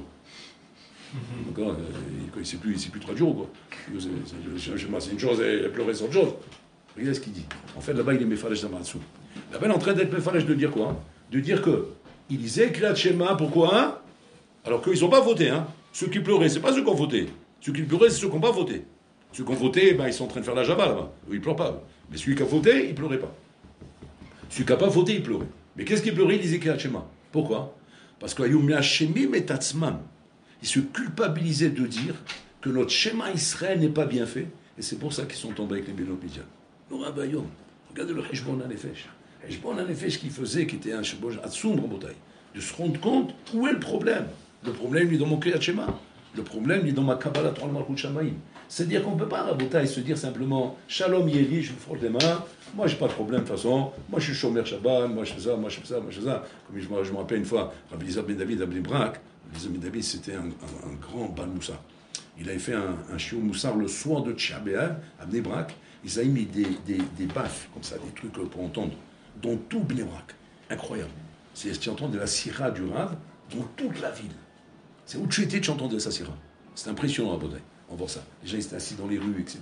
[SPEAKER 1] D'accord, il ne sait plus traduire, quoi. C'est une chose, et pleurer, c'est autre chose. Regardez ce qu'il dit. En fait, là-bas, il est Mefarech Zamaratsu. Là-bas, il est en train d'être Mefarech de dire quoi? De dire que il lisait Kriyat Shema, pourquoi? Alors qu'ils n'ont pas voté, hein. Ceux qui pleuraient, ce n'est pas ceux qui ont voté. Ceux qui pleuraient, c'est ceux qui n'ont pas voté. Ceux qui ont voté, ils sont en train de faire la java là-bas. Ils ne pleurent pas. Mais celui qui a voté, il ne pleurait pas. Celui qui n'a pas voté, il pleurait. Mais qu'est-ce qu'il pleurait? Il disait Kriyat Shema. Pourquoi? Parce qu'il se culpabilisait de dire que notre schéma Israël n'est pas bien fait. Et c'est pour ça qu'ils sont tombés avec les Bénot Midian. Regardez le Heshbon Hanefesh. Heshbon Hanefesh qui faisait, qui était un Heshbon Atsoum Rabotai, de se rendre compte où est le problème. Le problème, il est dans mon Kriyat Shema. Le problème, il est dans ma Kabbalah Torah Malchut Shamayim. C'est-à-dire qu'on ne peut pas, Rabotai, se dire simplement Shalom Yeli, je me frotte les mains, moi j'ai pas de problème de toute façon, moi je suis Shomer Shabbat, moi je fais ça, moi je fais ça, moi je fais ça. Comme je me rappelle une fois, Rabbi Eliezer Ben David Abnei Brak, Eliezer Ben David c'était un grand Bal Moussa. Il avait fait un shiur Moussar le soir de Tisha B'Av, à Bnei Brak, ils avaient mis des baffes, comme ça, des trucs pour entendre, dans tout Bnei Brak. Incroyable. C'est tu entends de la sira du Rav dans toute la ville. C'est où tu étais, tu entendais sa sira. C'est impressionnant, Rabotai. On voit ça. Les gens étaient assis dans les rues, etc.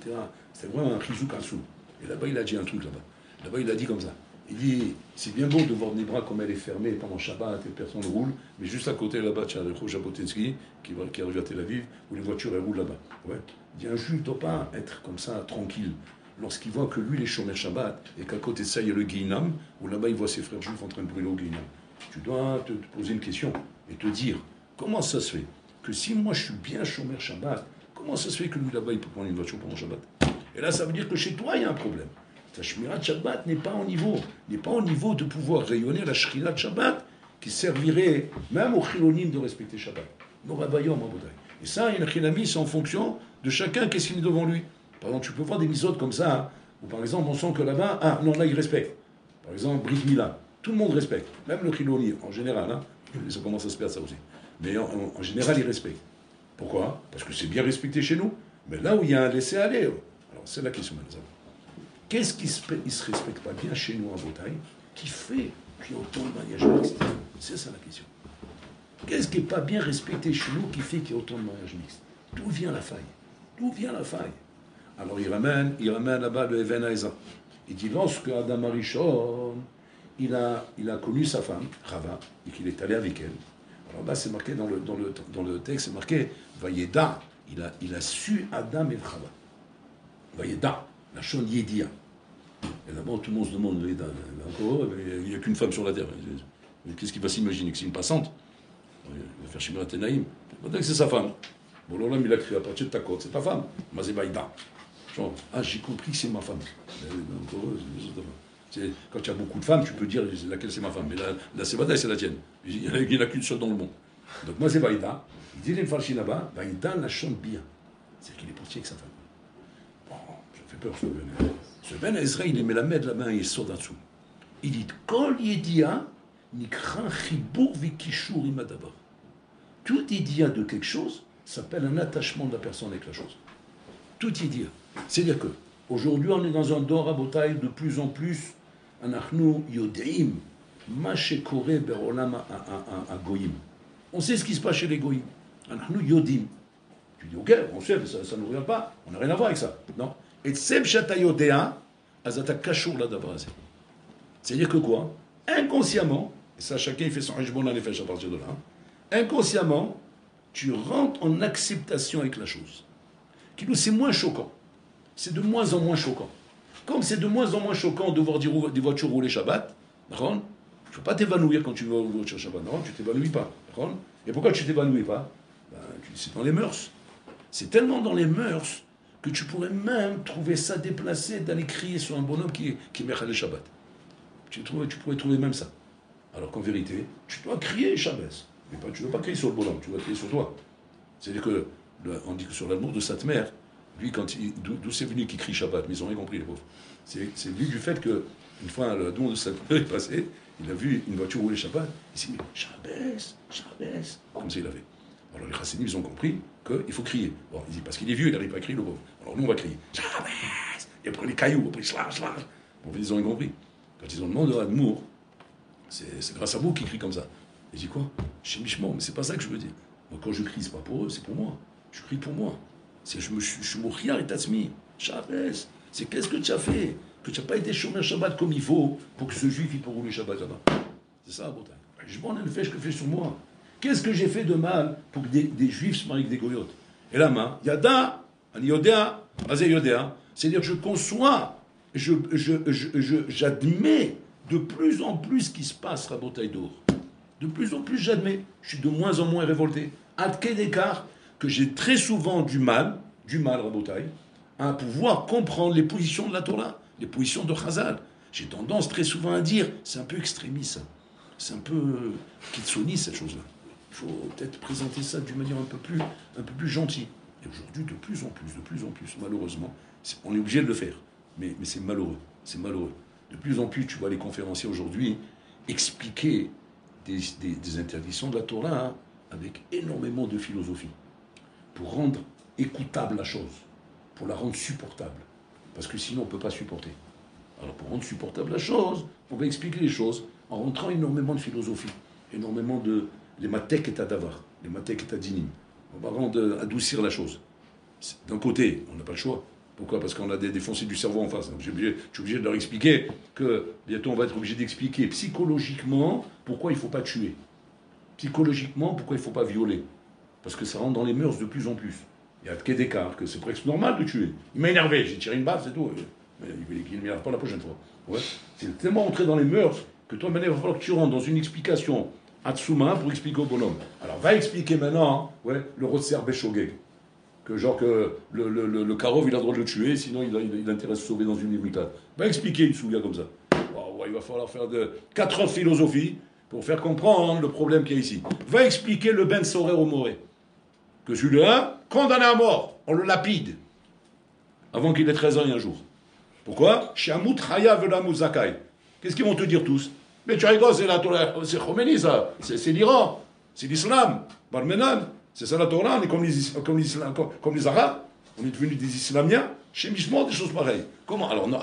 [SPEAKER 1] C'était vraiment un chizouk ansou. Et là-bas, il a dit un truc là-bas. Là-bas, il a dit comme ça. Il dit, c'est bien beau de voir Bnei Brak comme elle est fermée pendant Shabbat et personne ne roule, mais juste à côté là-bas, tu as le Rechou Jabotinsky qui arrive à Tel Aviv, où les voitures elles roulent là-bas. Ouais. Il dit, un juif ne doit pas être comme ça, tranquille, lorsqu'il voit que lui, il est Shomer Shabbat, et qu'à côté de ça, il y a le Guinam, où là-bas, il voit ses frères juifs en train de brûler au Guinam. Tu dois te poser une question et te dire, comment ça se fait que si moi je suis bien Shomer Shabbat, comment ça se fait que lui là-bas il peut prendre une voiture pendant Shabbat? Et là ça veut dire que chez toi il y a un problème. Ta Shmirat Shabbat n'est pas au niveau de pouvoir rayonner la Shrilat Shabbat qui servirait même aux Chilonim de respecter Shabbat. Et ça, il y a un c'est en fonction de chacun qu'est-ce qu'il est devant lui. Par exemple, tu peux voir des misotes comme ça, hein, où par exemple on sent que là-bas, non là il respecte. Par exemple, Brit Mila, tout le monde respecte, même le Chiloni en général, hein, ça commence à se perdre ça aussi. Mais en général, ils respectent. Pourquoi? Parce que c'est bien respecté chez nous. Mais là où il y a un laisser-aller, alors c'est la question maintenant. Qu'est-ce qui ne se respecte pas bien chez nous en Bretagne, qui fait qu'il y a autant de mariages mixtes? C'est ça la question. Qu'est-ce qui n'est pas bien respecté chez nous qui fait qu'il y a autant de mariages mixtes? D'où vient la faille? D'où vient la faille? Alors il ramène là-bas le Even Haïza. Il dit, lorsque Adam Arishon, il a connu sa femme, Rava, et qu'il est allé avec elle, alors là, c'est marqué dans le texte, c'est marqué Vayeda, il a su Adam et Chava. Vayeda, la chon Yedia. Et là-bas, tout le monde se demande, Vayeda, il n'y a qu'une femme sur la terre. Qu'est-ce qu'il va s'imaginer? Que c'est une passante? Il va faire Shimirat Enaïm. Peut-être que c'est sa femme. Bon, l'homme, il a crié à partir de ta côte, c'est ta femme. Mais c'est Vayeda. Genre, j'ai compris que c'est ma femme. Quand tu as beaucoup de femmes, tu peux dire laquelle c'est ma femme. Mais la Sevada, c'est la tienne. Il n'y en a qu'une seule dans le monde. Donc moi c'est Vaïda. Il dit les Mfarshi là-bas, Vaïda la chante bien. C'est-à-dire qu'il est parti avec sa femme. Bon, ça fait peur ce Ben. Ce Ben Ezra, il met la main de la main et il sort d'en-dessous. Il dit Kol Yedia, Nikran Chibour Vikishur Imadabar. Tout Yedia de quelque chose s'appelle un attachement de la personne avec la chose. Tout Yedia. C'est-à-dire que aujourd'hui, on est dans un don rabotaï de plus en plus. Anachnu Yodeim, Mashekore Berolam Goyim. On sait ce qui se passe chez les Goyim. Anachnu Yodim. Tu dis, ok, on sait, mais ça ne nous regarde pas. On n'a rien à voir avec ça. Non. Et Tseb Shata Yodea, Azata Kashur la Dabrazé. C'est-à-dire que quoi? Inconsciemment, et ça, chacun il fait son hajbon dans les fèches à partir de là, inconsciemment, tu rentres en acceptation avec la chose. Qui nous, c'est moins choquant. C'est de moins en moins choquant. Comme c'est de moins en moins choquant de voir des voitures rouler Shabbat, tu ne peux pas t'évanouir quand tu vas aux voitures Shabbat. Non, tu ne t'évanouis pas. Et pourquoi tu ne t'évanouis pas? C'est dans les mœurs. C'est tellement dans les mœurs que tu pourrais même trouver ça déplacé d'aller crier sur un bonhomme qui est Mechal Shabbat. Tu pourrais trouver même ça. Alors qu'en vérité, tu dois crier Shabbat. Mais tu ne dois pas crier sur le bonhomme, tu dois crier sur toi. C'est-à-dire que, on dit que sur l'amour de sa mère, lui, d'où c'est venu qu'il crie Shabbat, mais ils n'ont rien compris, les pauvres. C'est venu du fait que, une fois, le don de sa mère est passé, il a vu une voiture rouler Shabbat, il s'est dit, Shabbat, comme ça il avait. Alors les Chassidim, ils ont compris qu'il faut crier. Bon, il dit, parce qu'il est vieux, il n'arrive pas à crier, le pauvre. Alors nous, on va crier, Shabbat, et après les cailloux, après slash. Bon, ils ont rien compris. Quand ils ont demandé à Admour, c'est grâce à vous qu'ils crient comme ça. Il dit quoi? Chez Mishmon, mais c'est pas ça que je veux dire. Moi, quand je crie, c'est pas pour eux, c'est pour moi. Je crie pour moi. Je suis mourir et tatsmi. Shabbat. C'est qu'est-ce que tu as fait? Que tu n'as pas été chômeur Shabbat comme il faut pour que ce juif il peut rouler Shabbat là-bas. C'est ça, Botan. Je m'en ai fait ce que je fais sur moi. Qu'est-ce que j'ai fait de mal pour que des juifs se marient avec des goyotes? Et la main, Yada, Yodea, Azé Yodea. C'est-à-dire que je conçois, j'admets de plus en plus ce qui se passe à Botaïdour. De plus en plus, j'admets. Je suis de moins en moins révolté. À quel écart que j'ai très souvent du mal, Rabotaï, à pouvoir comprendre les positions de la Torah, les positions de Chazal. J'ai tendance très souvent à dire, c'est un peu extrémiste, ça. C'est un peu kitsoni, cette chose-là. Il faut peut-être présenter ça d'une manière un peu plus gentille. Et aujourd'hui, de plus en plus, malheureusement, on est obligé de le faire. Mais c'est malheureux. De plus en plus, tu vois les conférenciers aujourd'hui expliquer des interdictions de la Torah avec énormément de philosophie pour rendre écoutable la chose, pour la rendre supportable. Parce que sinon, on ne peut pas supporter. Alors, pour rendre supportable la chose, on va expliquer les choses en rentrant énormément de philosophie, énormément de les matek et adavar, les matek et adinim. On va adoucir la chose. D'un côté, on n'a pas le choix. Pourquoi? Parce qu'on a des fonciers du cerveau en face. Donc, je suis obligé de leur expliquer que bientôt on va être obligé d'expliquer psychologiquement pourquoi il ne faut pas tuer. Psychologiquement, pourquoi il ne faut pas violer. Parce que ça rentre dans les mœurs de plus en plus. Il y a de d'écart, que c'est presque normal de tuer. Il m'a énervé, j'ai tiré une balle, c'est tout. Mais il ne m'énerve pas la prochaine fois. Ouais. C'est tellement entré dans les mœurs que toi, maintenant, il va falloir que tu rentres dans une explication à Tsuma pour expliquer au bonhomme. Alors, va expliquer maintenant le Rotser Beshogeg. Que genre que le Karov, il a le droit de le tuer, sinon il a intérêt à se sauver dans une limite. Va expliquer une souga comme ça. Oh, ouais, il va falloir faire 4 heures de philosophie pour faire comprendre le problème qu'il y a ici. Va expliquer le Ben Sorer au Moré. Que celui-là, condamné à mort, on le lapide, avant qu'il ait 13 ans et un jour. Pourquoi? Shamut Haya Vela Muzakai. Qu'est-ce qu'ils vont te dire tous? Mais tu rigoles, c'est Khomeini ça, c'est l'Iran, c'est l'islam, Barmenan. C'est ça la Torah, on est comme les Arabes, on est devenus des Islamiens, chez Mishmor, des choses pareilles. Comment? Alors non,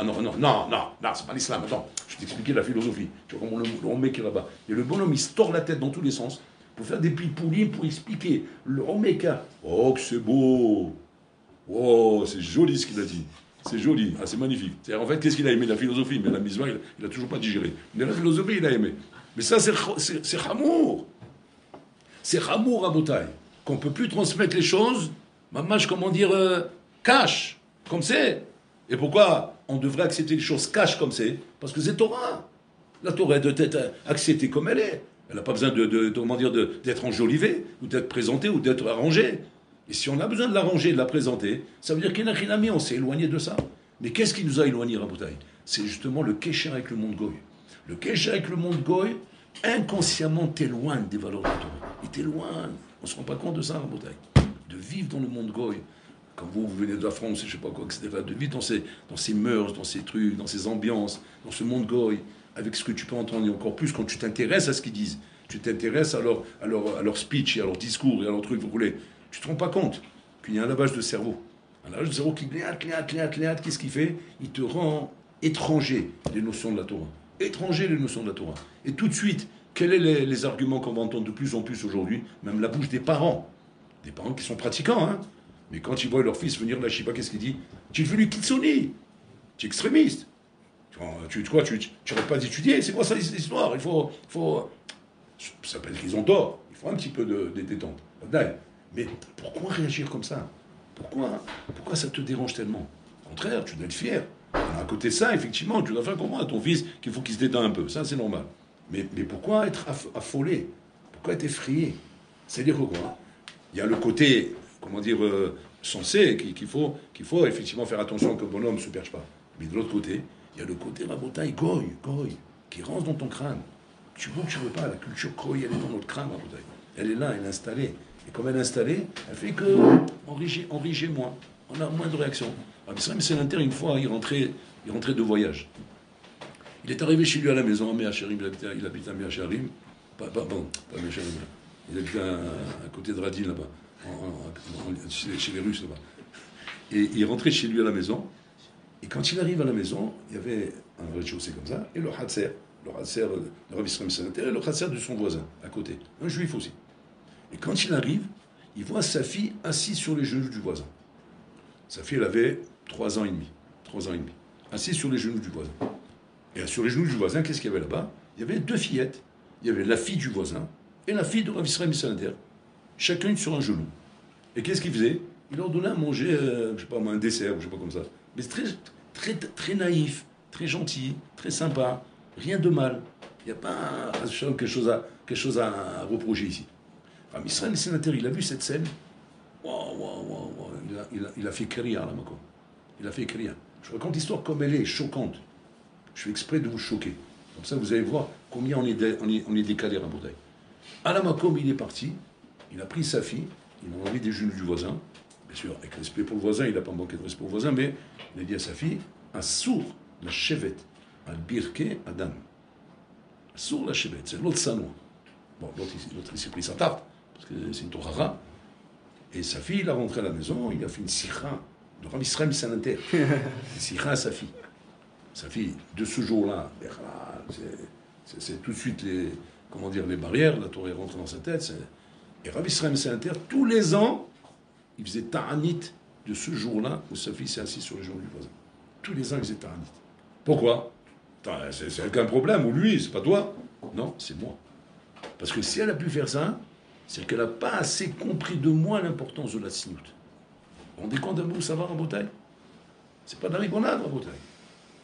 [SPEAKER 1] c'est pas l'islam, attends, je vais t'expliquer la philosophie. Tu vois comment le mec est là-bas. Et le bonhomme, il se tord la tête dans tous les sens, pour faire des pipoulis, pour expliquer. Le Omeka, oh que c'est beau, oh c'est joli ce qu'il a dit. C'est joli, c'est magnifique. C'est-à-dire, en fait, qu'est-ce qu'il a aimé? La philosophie, mais la misma, il a toujours pas digéré. Mais la philosophie, il a aimé. Mais ça, c'est Hamour. C'est Hamour à Botaï. Qu'on ne peut plus transmettre les choses, mamash, comment dire, cash, comme c'est. Et pourquoi on devrait accepter les choses cash comme c'est? Parce que c'est Torah. La Torah doit être acceptée comme elle est. Elle n'a pas besoin d'être enjolivée, ou d'être présentée, ou d'être arrangée. Et si on a besoin de l'arranger, de la présenter, ça veut dire qu'Inachinami, on s'est éloigné de ça. Mais qu'est-ce qui nous a éloignés, Rabotaï? C'est justement le kécher avec le monde goy. Le kécher avec le monde goy, inconsciemment t'éloigne des valeurs de la Torah. Il t'éloigne. On ne se rend pas compte de ça, Rabotai. De vivre dans le monde goy. Quand vous venez de la France, je ne sais pas quoi, etc. De vivre dans ces mœurs, dans ces trucs, dans ces ambiances, dans ce monde goy, avec ce que tu peux entendre, et encore plus quand tu t'intéresses à ce qu'ils disent. Tu t'intéresses à leur speech, et à leur discours, et à leur truc, vous voulez. Tu ne te rends pas compte qu'il y a un lavage de cerveau. Un lavage de cerveau qui cléate, qu'est-ce qu'il fait? Il te rend étranger des notions de la Torah. Étranger les notions de la Torah. Et tout de suite, quels sont les arguments qu'on va entendre de plus en plus aujourd'hui? Même la bouche des parents. Des parents qui sont pratiquants, hein. Mais quand ils voient leur fils venir de la Shiva, qu'est-ce qu'il dit? Tu es devenu kitsoni. Tu es extrémiste. Tu n'arrêtes pas d'étudier. C'est quoi ça, l'histoire? Il faut... Ça s'appelle qu'ils ont tort. Il faut un petit peu de détente. Mais pourquoi réagir comme ça? Pourquoi ça te dérange tellement? Au contraire, tu dois être fier. À côté de ça, effectivement, tu dois faire comprendre à ton fils qu'il faut qu'il se détende un peu. Ça, c'est normal. Mais pourquoi être affolé? Pourquoi être effrayé? C'est-à-dire quoi? Il y a le côté, comment dire, sensé, qu'il faut effectivement faire attention que le bonhomme ne se perche pas. Mais de l'autre côté, il y a le côté rabotaï, goy, qui rentre dans ton crâne. Tu veux ou tu veux pas, la culture goy, elle est dans notre crâne, rabotaï. Elle est là, elle est installée. Et comme elle est installée, elle fait qu'on rigit moins. On a moins de réactions. Rabbi Salanter, une fois, il rentrait de voyage. Il est arrivé chez lui à la maison, à Meacharim, il habitait à Meacharim. Pas Meacharim, il habitait à côté de Radin, là-bas, chez les Russes, là-bas. Et il rentrait chez lui à la maison, et quand il arrive à la maison, il y avait un rez-de-chaussée comme ça, et le Hatser de Rabbi Salanter, et le Hatser de son voisin, à côté, un juif aussi. Et quand il arrive, il voit sa fille assise sur les genoux du voisin. Sa fille, elle avait 3 ans et demi, assise sur les genoux du voisin. Et sur les genoux du voisin, qu'est-ce qu'il y avait là-bas? Il y avait 2 fillettes. Il y avait la fille du voisin et la fille de Rav Israël Salanter, chacune sur un genou. Et qu'est-ce qu'il faisait? Il leur donnait à manger, je sais pas moi, un dessert, ou je sais pas comme ça. Mais c'est très naïf, très gentil, très sympa, rien de mal. Il n'y a pas quelque chose à reprocher ici. Rav Israël Salanter, il a vu cette scène. Il a fait crier là, Makom. Il a fait crier. Je raconte l'histoire comme elle est, choquante. Je fais exprès de vous choquer. Comme ça, vous allez voir combien on est décalé à Rabotai. À la Makom, il est parti. Il a pris sa fille. Il a enlevé des genoux du voisin. Bien sûr, avec respect pour le voisin, il n'a pas manqué de respect pour le voisin, mais il a dit à sa fille, un sourd, la chevet, al birke adam. Un sourd, la chevet. C'est l'autre sanois. Bon, l'autre, il s'est pris sa tarte, parce que c'est une torara. Et sa fille, il a rentré à la maison, il a fait une sikha de Rav Israël Salanter. Une sikha à sa fille. Sa fille, de ce jour-là, c'est tout de suite les barrières, la Torah est rentrée dans sa tête. Et Rav Israël Salanter, tous les ans, il faisait ta'anit de ce jour-là où sa fille s'est assise sur les genoux du voisin. Tous les ans, il faisait ta'anit. Pourquoi? C'est aucun problème, ou lui, c'est pas toi. Non, c'est moi. Parce que si elle a pu faire ça, c'est qu'elle n'a pas assez compris de moi l'importance de la tsniout. On dit compte où ça va, Rabotai? C'est pas de la rigolade, Rabotai.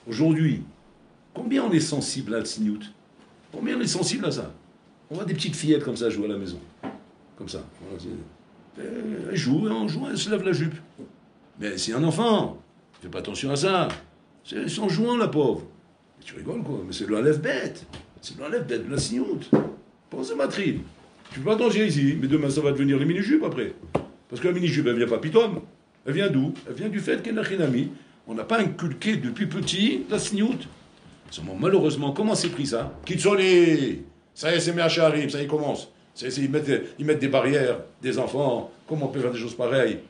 [SPEAKER 1] Aujourd'hui, combien on est sensible à la tsniout? Combien on est sensible à ça? On voit des petites fillettes comme ça jouer à la maison. Comme ça. Elles jouent, elles se lèvent la jupe. Mais c'est un enfant. Fais pas attention à ça. C'est en jouant, la pauvre. Et tu rigoles, quoi. Mais c'est le halef bête. C'est le halef bête de la tsniout. Pensez matrine. Tu peux pas danger ici, mais demain ça va devenir les mini-jupes après. Parce que la mini-jupe, elle vient pas pitom. Elle vient d'où? Elle vient du fait qu'elle n'a rien ami. On n'a pas inculqué depuis petit la sniout. Malheureusement, comment c'est pris ça? Kitsoni! Ça y est, c'est Meacharim, ça y commence. Ils mettent des barrières, des enfants. Comment on peut faire des choses pareilles?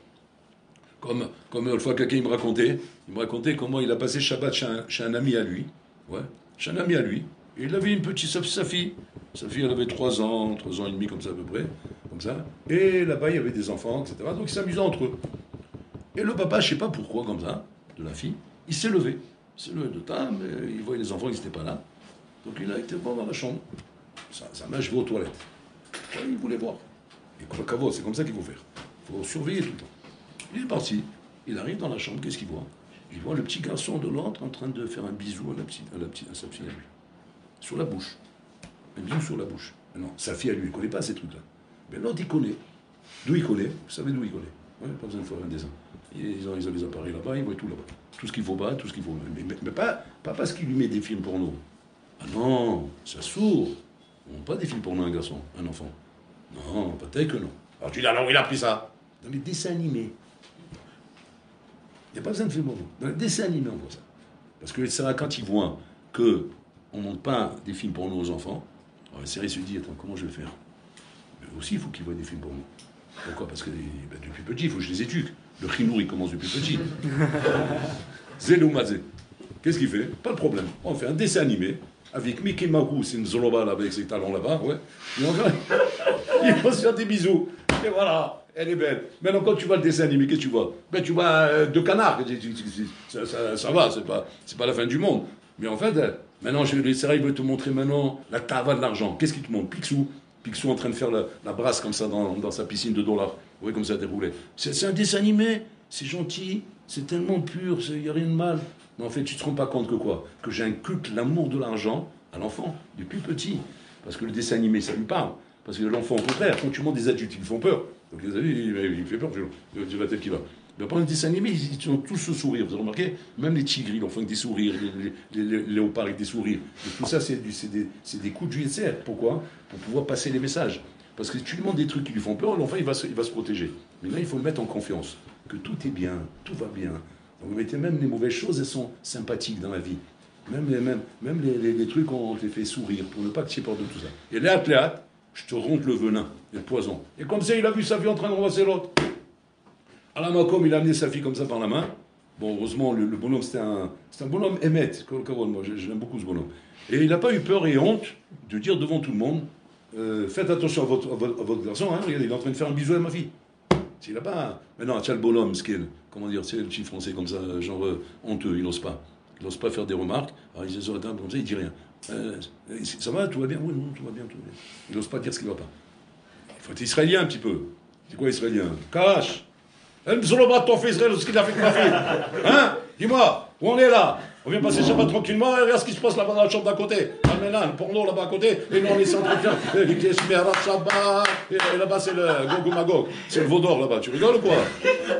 [SPEAKER 1] Comme une fois quelqu'un me racontait comment il a passé Shabbat chez un ami à lui. Ouais, chez un ami à lui. Et il avait une petite sa fille. Sa fille, elle avait 3 ans et demi, comme ça à peu près. Comme ça. Et là-bas, il y avait des enfants, etc. Donc ils s'amusaient entre eux. Et le papa, je ne sais pas pourquoi, comme ça, de la fille, il s'est levé. Il s'est levé de table, il voyait les enfants, ils n'étaient pas là. Donc il a été voir dans la chambre. Sa mère, je vais aux toilettes. Ouais, il voulait voir. Et c'est comme ça qu'il faut faire. Il faut surveiller tout le temps. Il est parti. Il arrive dans la chambre, qu'est-ce qu'il voit? Il voit le petit garçon de l'autre en train de faire un bisou à sa fille à lui. Sur la bouche. Un bisou sur la bouche. Non, sa fille à lui, il ne connaît pas ces trucs-là. Mais l'autre, il connaît. D'où il connaît? Vous savez d'où il connaît? Ouais, pas besoin de faire un dessin. Ils ont les appareils là-bas, ils voient tout là-bas. Tout ce qu'il faut pas, tout ce qu'il faut. Mais pas parce qu'il lui met des films porno. Ah non, ça sourd. On montre pas des films porno à un garçon, un enfant. Non, peut-être que non. Alors tu dis, alors il a pris ça. Dans les dessins animés. Il n'y a pas besoin de film porno. Dans les dessins animés, on voit ça. Parce que ça, quand ils voient qu'on ne montre pas des films porno aux enfants, alors, c'est se dire, attends, comment je vais faire? Mais aussi, il faut qu'ils voient des films porno. Pourquoi? Parce que depuis petit, il faut que je les éduque. Le chinour, il commence depuis petit. Zéloumazé. Qu'est-ce qu'il fait? Pas de problème. On fait un dessin animé avec Mickey Mouse, c'est une zoloba là, avec ses talons là-bas, ouais. Et il va se faire des bisous. Et voilà, elle est belle. Maintenant, quand tu vois le dessin animé, qu'est-ce que tu vois? Ben, tu vois deux canards. Ça va, c'est pas la fin du monde. Mais en fait, maintenant, il veut te montrer maintenant la tava de l'argent. Qu'est-ce qu'il te montre? Picsou en train de faire la brasse comme ça dans sa piscine de dollars. Vous voyez comme ça déroulé. C'est un dessin animé, c'est gentil, c'est tellement pur, il n'y a rien de mal. Mais en fait, tu ne te rends pas compte que quoi? Que j'inculque l'amour de l'argent à l'enfant, depuis petit. Parce que le dessin animé, ça lui parle. Parce que l'enfant, au contraire, quand tu montres des adultes, ils lui font peur. Donc les adultes, il fait peur, tu vas tel qu'il va. Mais pendant le dessin animé, ils ont tous ce sourire. Vous avez remarqué? Même les tigres, ils en font avec des sourires, les léopards avec des sourires. Et tout ça, c'est des coups de JSR. Pourquoi? Pour pouvoir passer les messages. Parce que si tu lui demandes des trucs qui lui font peur, l'enfant, il va se protéger. Mais là, il faut le mettre en confiance. Que tout est bien, tout va bien. Donc vous mettez même les mauvaises choses, elles sont sympathiques dans la vie. Même les trucs, on te les fait sourire pour ne pas que tu aies peur de tout ça. Et là, je te ronde le venin, le poison. Et comme ça, il a vu sa fille en train de rembrasser l'autre. À la Macom, il a amené sa fille comme ça par la main. Bon, heureusement, le bonhomme, c'était un bonhomme émette. Moi, j'aime beaucoup ce bonhomme. Et il n'a pas eu peur et honte de dire devant tout le monde, faites attention à votre garçon, hein, regardez, il est en train de faire un bisou à ma fille. S'il n'a pas... Maintenant, tu as le bonhomme, comment dire, c'est le petit français comme ça, genre honteux, il n'ose pas. Il n'ose pas faire des remarques. Alors il se sur la table comme ça, il ne dit rien. Ça va, tout va bien? Oui, non, tout va bien, tout va bien. Il n'ose pas dire ce qui ne va pas. Il faut être israélien un petit peu. C'est quoi israélien? Kalash. Elle me le bras de ton fils, Israël, ce qu'il a fait avec ma fille. Hein? Dis-moi, où on est là? On vient passer Shabbat tranquillement et regarde ce qui se passe là-bas dans la chambre d'à côté. Ah, maintenant, le porno là-bas à côté, et nous on est en train de faire les pièces Shabbat, et là-bas c'est le Gog Magog, c'est le veau d'or là-bas. Tu rigoles ou quoi?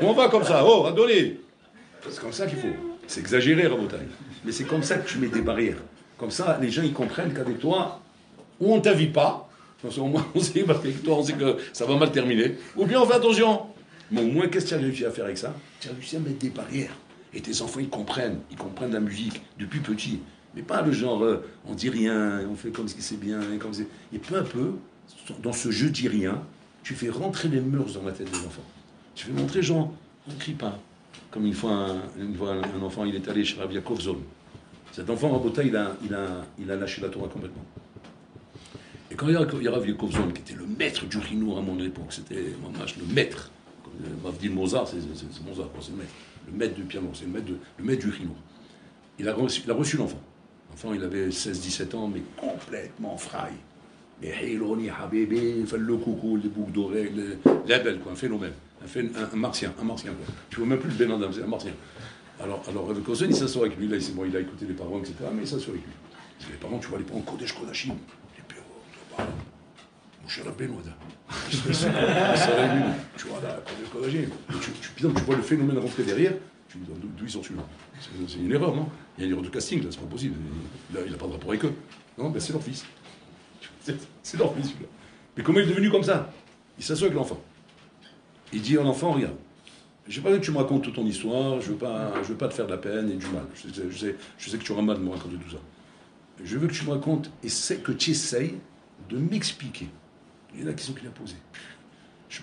[SPEAKER 1] On va comme ça, oh, Adoni. C'est comme ça qu'il faut. C'est exagéré, Rabotaille. Mais c'est comme ça que tu mets des barrières. Comme ça, les gens ils comprennent qu'avec toi, ou on ne t'invite pas, au moins on sait, parce qu'avec toi on sait que ça va mal terminer, ou bien on fait attention. Mais au moins, qu'est-ce que tu as réussi à faire avec ça? Tu as réussi à mettre des barrières. Et tes enfants, ils comprennent la musique depuis petit. Mais pas le genre, on dit rien, on fait comme si c'est bien. Et peu à peu, dans ce jeu dis rien, tu fais rentrer les mœurs dans la tête des enfants. Tu fais montrer, genre, on ne crie pas. Comme une fois, un enfant, il est allé chez Rav Yaakov Zon. Cet enfant, Rabota, il a lâché la Torah complètement. Et quand il y a Rav Yaakov Zon, qui était le maître du Chinour à mon époque, c'était le maître. Mavdil Mozart, c'est Mozart, c'est le maître du piano, c'est le maître du chinois. Il a reçu l'enfant. L'enfant, il avait 16-17 ans, mais complètement fraille. Mais Hiloni, Habibi, il fait le coucou, les boucles d'oreilles, la belle, quoi, un phénomène. Un martien, quoi. Tu vois même plus le Bénin, c'est un martien. Alors avec Ozen, il s'assoit avec lui, là, c'est bon, il a écouté les parents, etc., mais il s'assoit avec lui. Parce que les parents, tu vois, les parents, Kodesh Kodashim, les pères, tu vois, Moshe Rabbeinu, tu vois là, tu vois le phénomène rentrer derrière, tu me dis d'où ils sont celui-là. C'est une erreur, non? Il y a une erreur de casting, là, c'est pas possible. Il n'a pas de rapport avec eux. Non, ben c'est leur fils. C'est leur fils, celui-là. Mais comment il est devenu comme ça? Il s'assoit avec l'enfant. Il dit à l'enfant, regarde, je n'ai pas dit que tu me racontes toute ton histoire, je veux pas te faire de la peine et du mal. Je sais que tu auras mal de me raconter tout ça. Je veux que tu me racontes et que tu essayes de m'expliquer. Et la question qu'il a posée.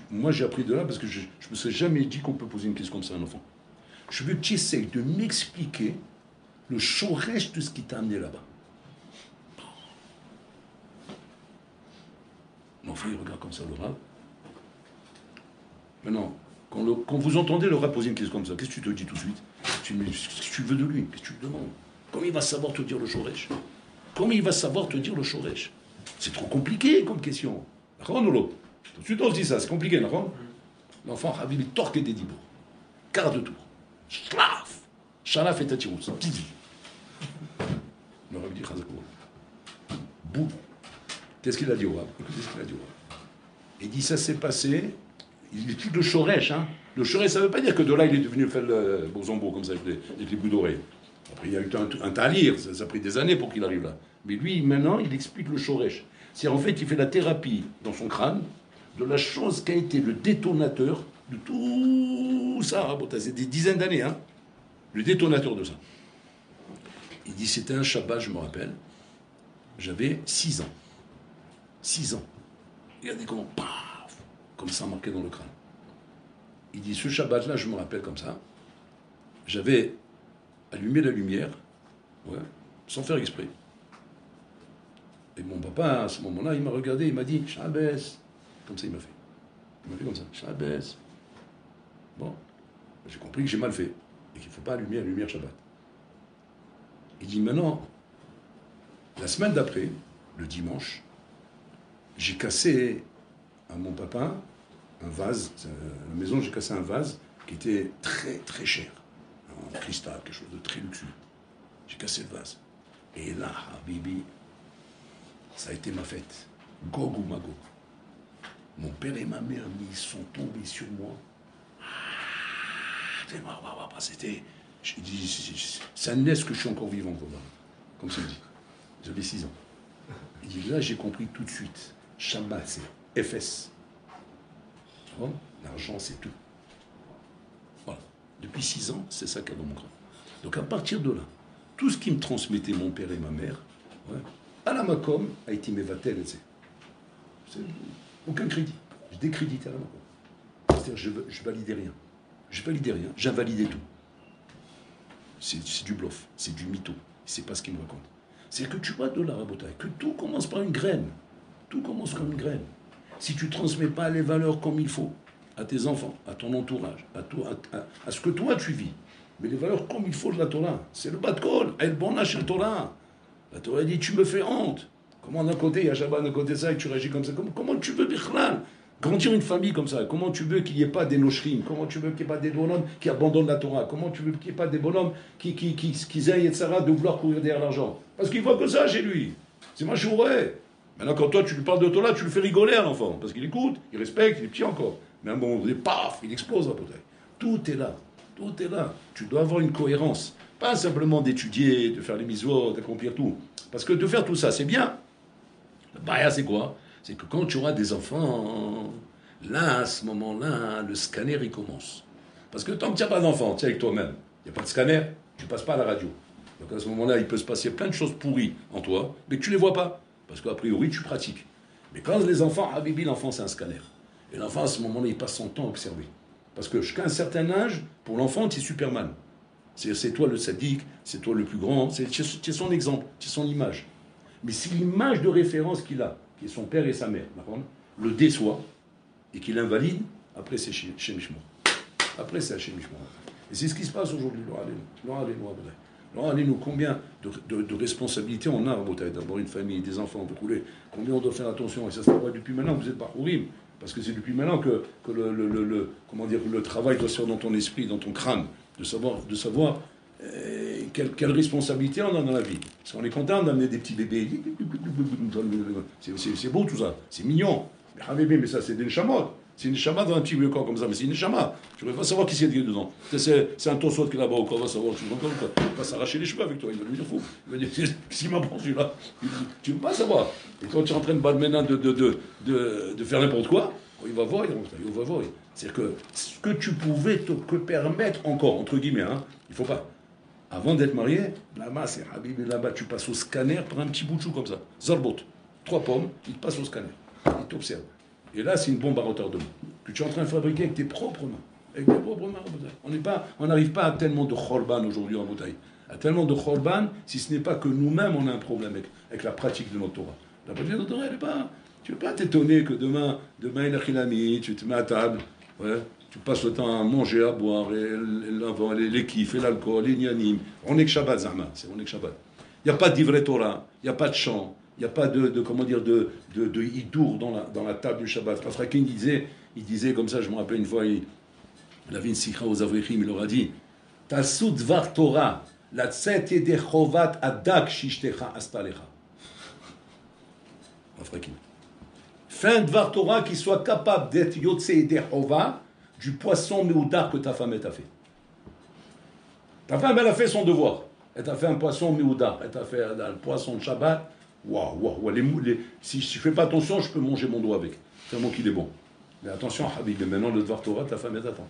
[SPEAKER 1] Moi, j'ai appris de là parce que je ne me suis jamais dit qu'on peut poser une question comme ça à un enfant. Je veux que tu essayes de m'expliquer le shoresh de ce qui t'a amené là-bas. L'enfant, il regarde comme ça le Rav. Maintenant, quand vous entendez le Rav poser une question comme ça, qu'est-ce que tu te dis tout de suite? Qu'est-ce que tu veux de lui? Qu'est-ce que tu lui demandes? Comment il va savoir te dire le shoresh? Comment il va savoir te dire le shoresh? C'est trop compliqué comme question. Tout de suite, on se dit ça, c'est compliqué, non? L'enfant, il est torqué des dibours. Quart de tour. Shlaf. Shalaf et tatirous. Le Rabbi dit Chazakoua. Bouh. Qu'est-ce qu'il a dit au Rav? Écoutez ce qu'il a dit au Rav. Il dit ça s'est passé. Il explique le shoresh. Hein. Le shoresh, ça ne veut pas dire que de là, il est devenu faire le bozambo comme ça, avec les bouts d'oreilles. Après, il y a eu un talir. Ça a pris des années pour qu'il arrive là. Mais lui, maintenant, il explique le shoresh. C'est-à-dire, en fait, il fait la thérapie dans son crâne de la chose qui a été le détonateur de tout ça. C'est des dizaines d'années, hein. Le détonateur de ça. Il dit, c'était un Shabbat, je me rappelle. J'avais 6 ans. 6 ans. Regardez comment, paf, comme ça marqué dans le crâne. Il dit, ce Shabbat-là, je me rappelle comme ça. J'avais allumé la lumière, ouais, sans faire exprès. Et mon papa, à ce moment-là, il m'a regardé, il m'a dit, Shabbos. Comme ça, il m'a fait. Il m'a fait comme ça, Shabbos. Bon, j'ai compris que j'ai mal fait. Et qu'il ne faut pas allumer la lumière Shabbat. Il dit, maintenant, la semaine d'après, le dimanche, j'ai cassé à mon papa un vase. À la maison, j'ai cassé un vase qui était très, très cher. En cristal, quelque chose de très luxueux. J'ai cassé le vase. Et là, Habibi, ça a été ma fête. Gog ou Magog. Mon père et ma mère, ils sont tombés sur moi. C'était... J'ai dit, ça naisse que je suis encore vivant, comme ça dit. J'avais 6 ans. Il dit, là, j'ai compris tout de suite. Shabbat, c'est FS. Bon, l'argent, c'est tout. Voilà. Depuis 6 ans, c'est ça qu'il y a dans mon crâne. Donc, à partir de là, tout ce qui me transmettait mon père et ma mère, ouais, à la Makom, a été Mevatel, etc. C'est aucun crédit. Je décréditais à la Makom. C'est-à-dire, je validais rien. Je validais rien, j'invalidais tout. C'est du bluff, c'est du mytho. C'est pas ce qu'il me raconte. C'est que tu vois de la rabotaille, que tout commence par une graine. Tout commence comme une graine. Si tu ne transmets pas les valeurs comme il faut à tes enfants, à ton entourage, à ce que toi tu vis, mais les valeurs comme il faut de la Torah, c'est le bat-kol, el bonash el Torah. La Torah dit, tu me fais honte. Comment d'un côté, il y a Shabbat d'un côté ça, et tu réagis comme ça. Comment tu veux bichlal grandir une famille comme ça? Comment tu veux qu'il n'y ait pas des noshrim? Comment tu veux qu'il n'y ait pas des bonhommes qui abandonnent la Torah? Comment tu veux qu'il n'y ait pas des bonhommes qui aillent et Sarah de vouloir courir derrière l'argent? Parce qu'il voit que ça chez lui. C'est ma chouret. Maintenant, quand toi tu lui parles de Torah, tu le fais rigoler à l'enfant. Parce qu'il écoute, il respecte, il est petit encore. Mais à un moment donné, paf, il explose la bouteille. Tout est là. Tout est là. Tu dois avoir une cohérence. Pas simplement d'étudier, de faire les mitzvot, d'accomplir tout. Parce que de faire tout ça, c'est bien. Le baya, c'est quoi? C'est que quand tu auras des enfants, là, à ce moment-là, le scanner, il commence. Parce que tant que tu n'as pas d'enfant, tu es avec toi-même, il n'y a pas de scanner, tu ne passes pas à la radio. Donc à ce moment-là, il peut se passer plein de choses pourries en toi, mais que tu ne les vois pas. Parce qu'a priori, tu pratiques. Mais quand les enfants, Habibi, l'enfant, c'est un scanner. Et l'enfant, à ce moment-là, il passe son temps à observer. Parce que jusqu'à un certain âge, pour l'enfant, tu es Superman. C'est toi le sadique, c'est toi le plus grand, c'est son exemple, c'est son image. Mais si l'image de référence qu'il a, qui est son père et sa mère, le déçoit et qu'il invalide, après c'est chez Mishmor. Après c'est chez Mishmor. Et c'est ce qui se passe aujourd'hui. Nous, combien de responsabilités on a d'avoir une famille, des enfants, de couler. Combien on doit faire attention. Et ça se voit depuis maintenant, vous êtes pas horrible. Parce que c'est depuis maintenant que le travail doit se faire dans ton esprit, dans ton crâne, de savoir quelle responsabilité on a dans la vie. Parce qu'on est content d'amener des petits bébés. C'est beau tout ça, c'est mignon. Mais ça, c'est des neshama. C'est une neshama dans un petit vieux corps comme ça, mais c'est une neshama. Tu ne veux pas savoir qui c'est dedans. C'est un tonceau qui est là-bas, on va savoir. Il va s'arracher les cheveux avec toi, il va lui dire fou. Il va dire, qu'est-ce qu'il m'a pris celui-là? Tu ne veux pas savoir. Et quand tu es en train maintenant de faire n'importe quoi, il va voir. C'est-à-dire que ce que tu pouvais te permettre encore, entre guillemets, hein, il ne faut pas. Avant d'être marié, là-bas, c'est Habib, là-bas, tu passes au scanner par un petit bout de chou comme ça. Zarbot, 3 pommes, il te passe au scanner. Il t'observe. Et là, c'est une bombe à retardement que tu es en train de fabriquer avec tes propres mains. Avec tes propres mains. On n'arrive pas à tellement de khorban aujourd'hui en bouteille. À tellement de khorban, si ce n'est pas que nous-mêmes, on a un problème avec la pratique de notre Torah. La pratique de notre Torah, elle n'est pas... Tu ne veux pas t'étonner que demain il y a Khilami, tu te mets à table, ouais, tu passes le temps à manger, à boire, et les kiffs, et l'alcool, les nianim. On est que Shabbat, Zahma, on est que Shabbat. Il n'y a pas d'ivret Torah, il n'y a pas de chant, il n'y a pas de hidour dans la table du Shabbat. Rafrakin il disait comme ça, je me rappelle une fois, il avait une sikha aux Avrichim, il leur a dit Tasud dvar Torah, la tset yede chovat adak shishtecha aspalecha. Rafrakin. Fin dvar Torah qui soit capable d'être yotse yede chova du poisson meoudar que ta femme t'a fait. Ta femme, elle a fait son devoir. Elle t'a fait un poisson meoudar, elle t'a fait un poisson de Shabbat. Waouh, si je ne fais pas attention, je peux manger mon doigt avec. Tellement qu'il est bon. Mais attention, Habib, maintenant le Dvar Torah, ta femme est t'attend.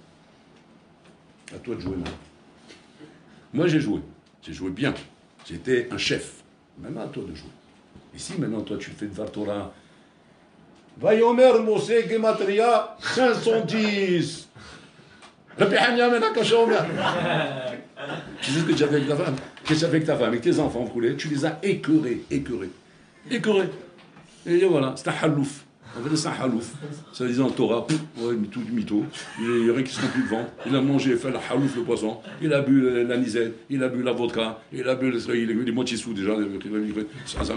[SPEAKER 1] À toi de jouer maintenant. Moi j'ai joué bien. J'étais un chef. Maintenant à toi de jouer. Et si maintenant toi tu fais Dvar Torah, Vayomer Moshe Gematria 510. Tu sais ce que tu as fait avec ta femme? Qu'est-ce que tu as fait avec ta femme, avec tes enfants coulés? Tu les as écœurés. Et voilà, c'est un halouf. En fait, c'est un halouf. Ça disait en Torah, ouais, tout du mytho. Il y a rien qui se remplit de ventre. Il a mangé, fait le halouf, le poisson. Il a bu la nisette, il a bu la vodka, il a bu il est moitié sous déjà.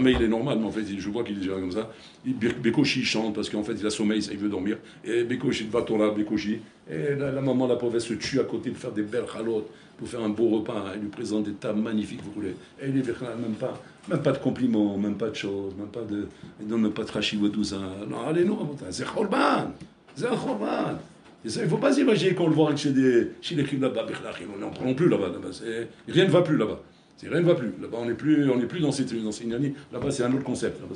[SPEAKER 1] Mais il est normal, mais en fait, je vois qu'il est déjà comme ça. Békochi il chante parce qu'en fait, il a sommeil, il veut dormir. Et Békochi, va ton là, Békochi. Et la maman, la pauvre, elle se tue à côté pour faire des belles chalotes, pour faire un beau repas. Elle lui présente des tables magnifiques, vous voulez. Et il est même pas de compliments, même pas de choses, même pas de. Il donne même pas de rachivot, tout ça. Non, allez, non, c'est Khorban. C'est un Khorban. Et ça, il ne faut pas s'imaginer qu'on le voit chez les crimes là-bas. On n'en prend plus là-bas. Rien ne va plus là-bas. Rien ne va plus. Là-bas, on n'est plus dans cette année. Là-bas, c'est un autre concept. Là-bas,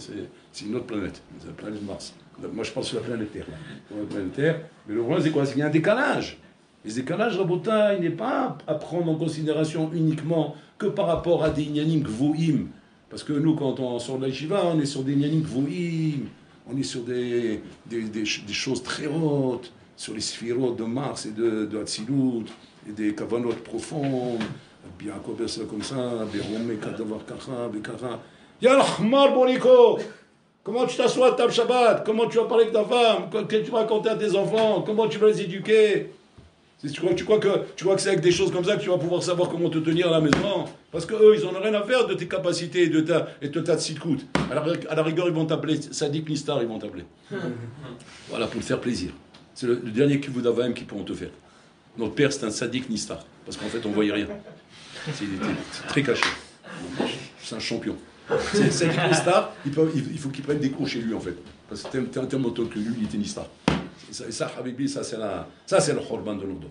[SPEAKER 1] c'est une autre planète. C'est la planète Mars. Moi, je pense sur la planète Terre. La planète Terre. Mais le problème, c'est quoi? C'est qu'il y a un décalage. Les décalages, Rabota, il n'est pas à prendre en considération uniquement que par rapport à des Inyanim Gvoim. Parce que nous, quand on sort de la Yeshiva, on est sur des Inyanim Gvoim. On est sur des choses très hautes, sur les sphirotes de Mars et de Hatzilut, et des kavanot profondes. Bien ça comme ça, Beromé, Kadavar Kacha, Bekara. Yal Khmar Boniko! Comment tu t'assois à table Shabbat? Comment tu vas parler avec ta femme? Qu'est-ce que tu vas raconter à tes enfants? Comment tu vas les éduquer? Tu crois que c'est avec des choses comme ça que tu vas pouvoir savoir comment te tenir à la maison? Parce qu'eux, ils n'en ont rien à faire de tes capacités et de ta tzidkout. À la rigueur, ils vont t'appeler Sadik Nistar, ils vont t'appeler. Voilà, pour te faire plaisir. C'est le dernier kivud d'Avaim qu'ils pourront te faire. Notre père, c'est un Sadik Nistar. Parce qu'en fait, on ne voyait rien. Il était très caché. C'est un champion. C'est Sadik Nistar, il faut qu'il prenne des cours chez lui, en fait. Parce que t'es un tellement tôt que lui, il était Nistar. Et ça, Habibi, ça c'est le Khorban de l'Odo.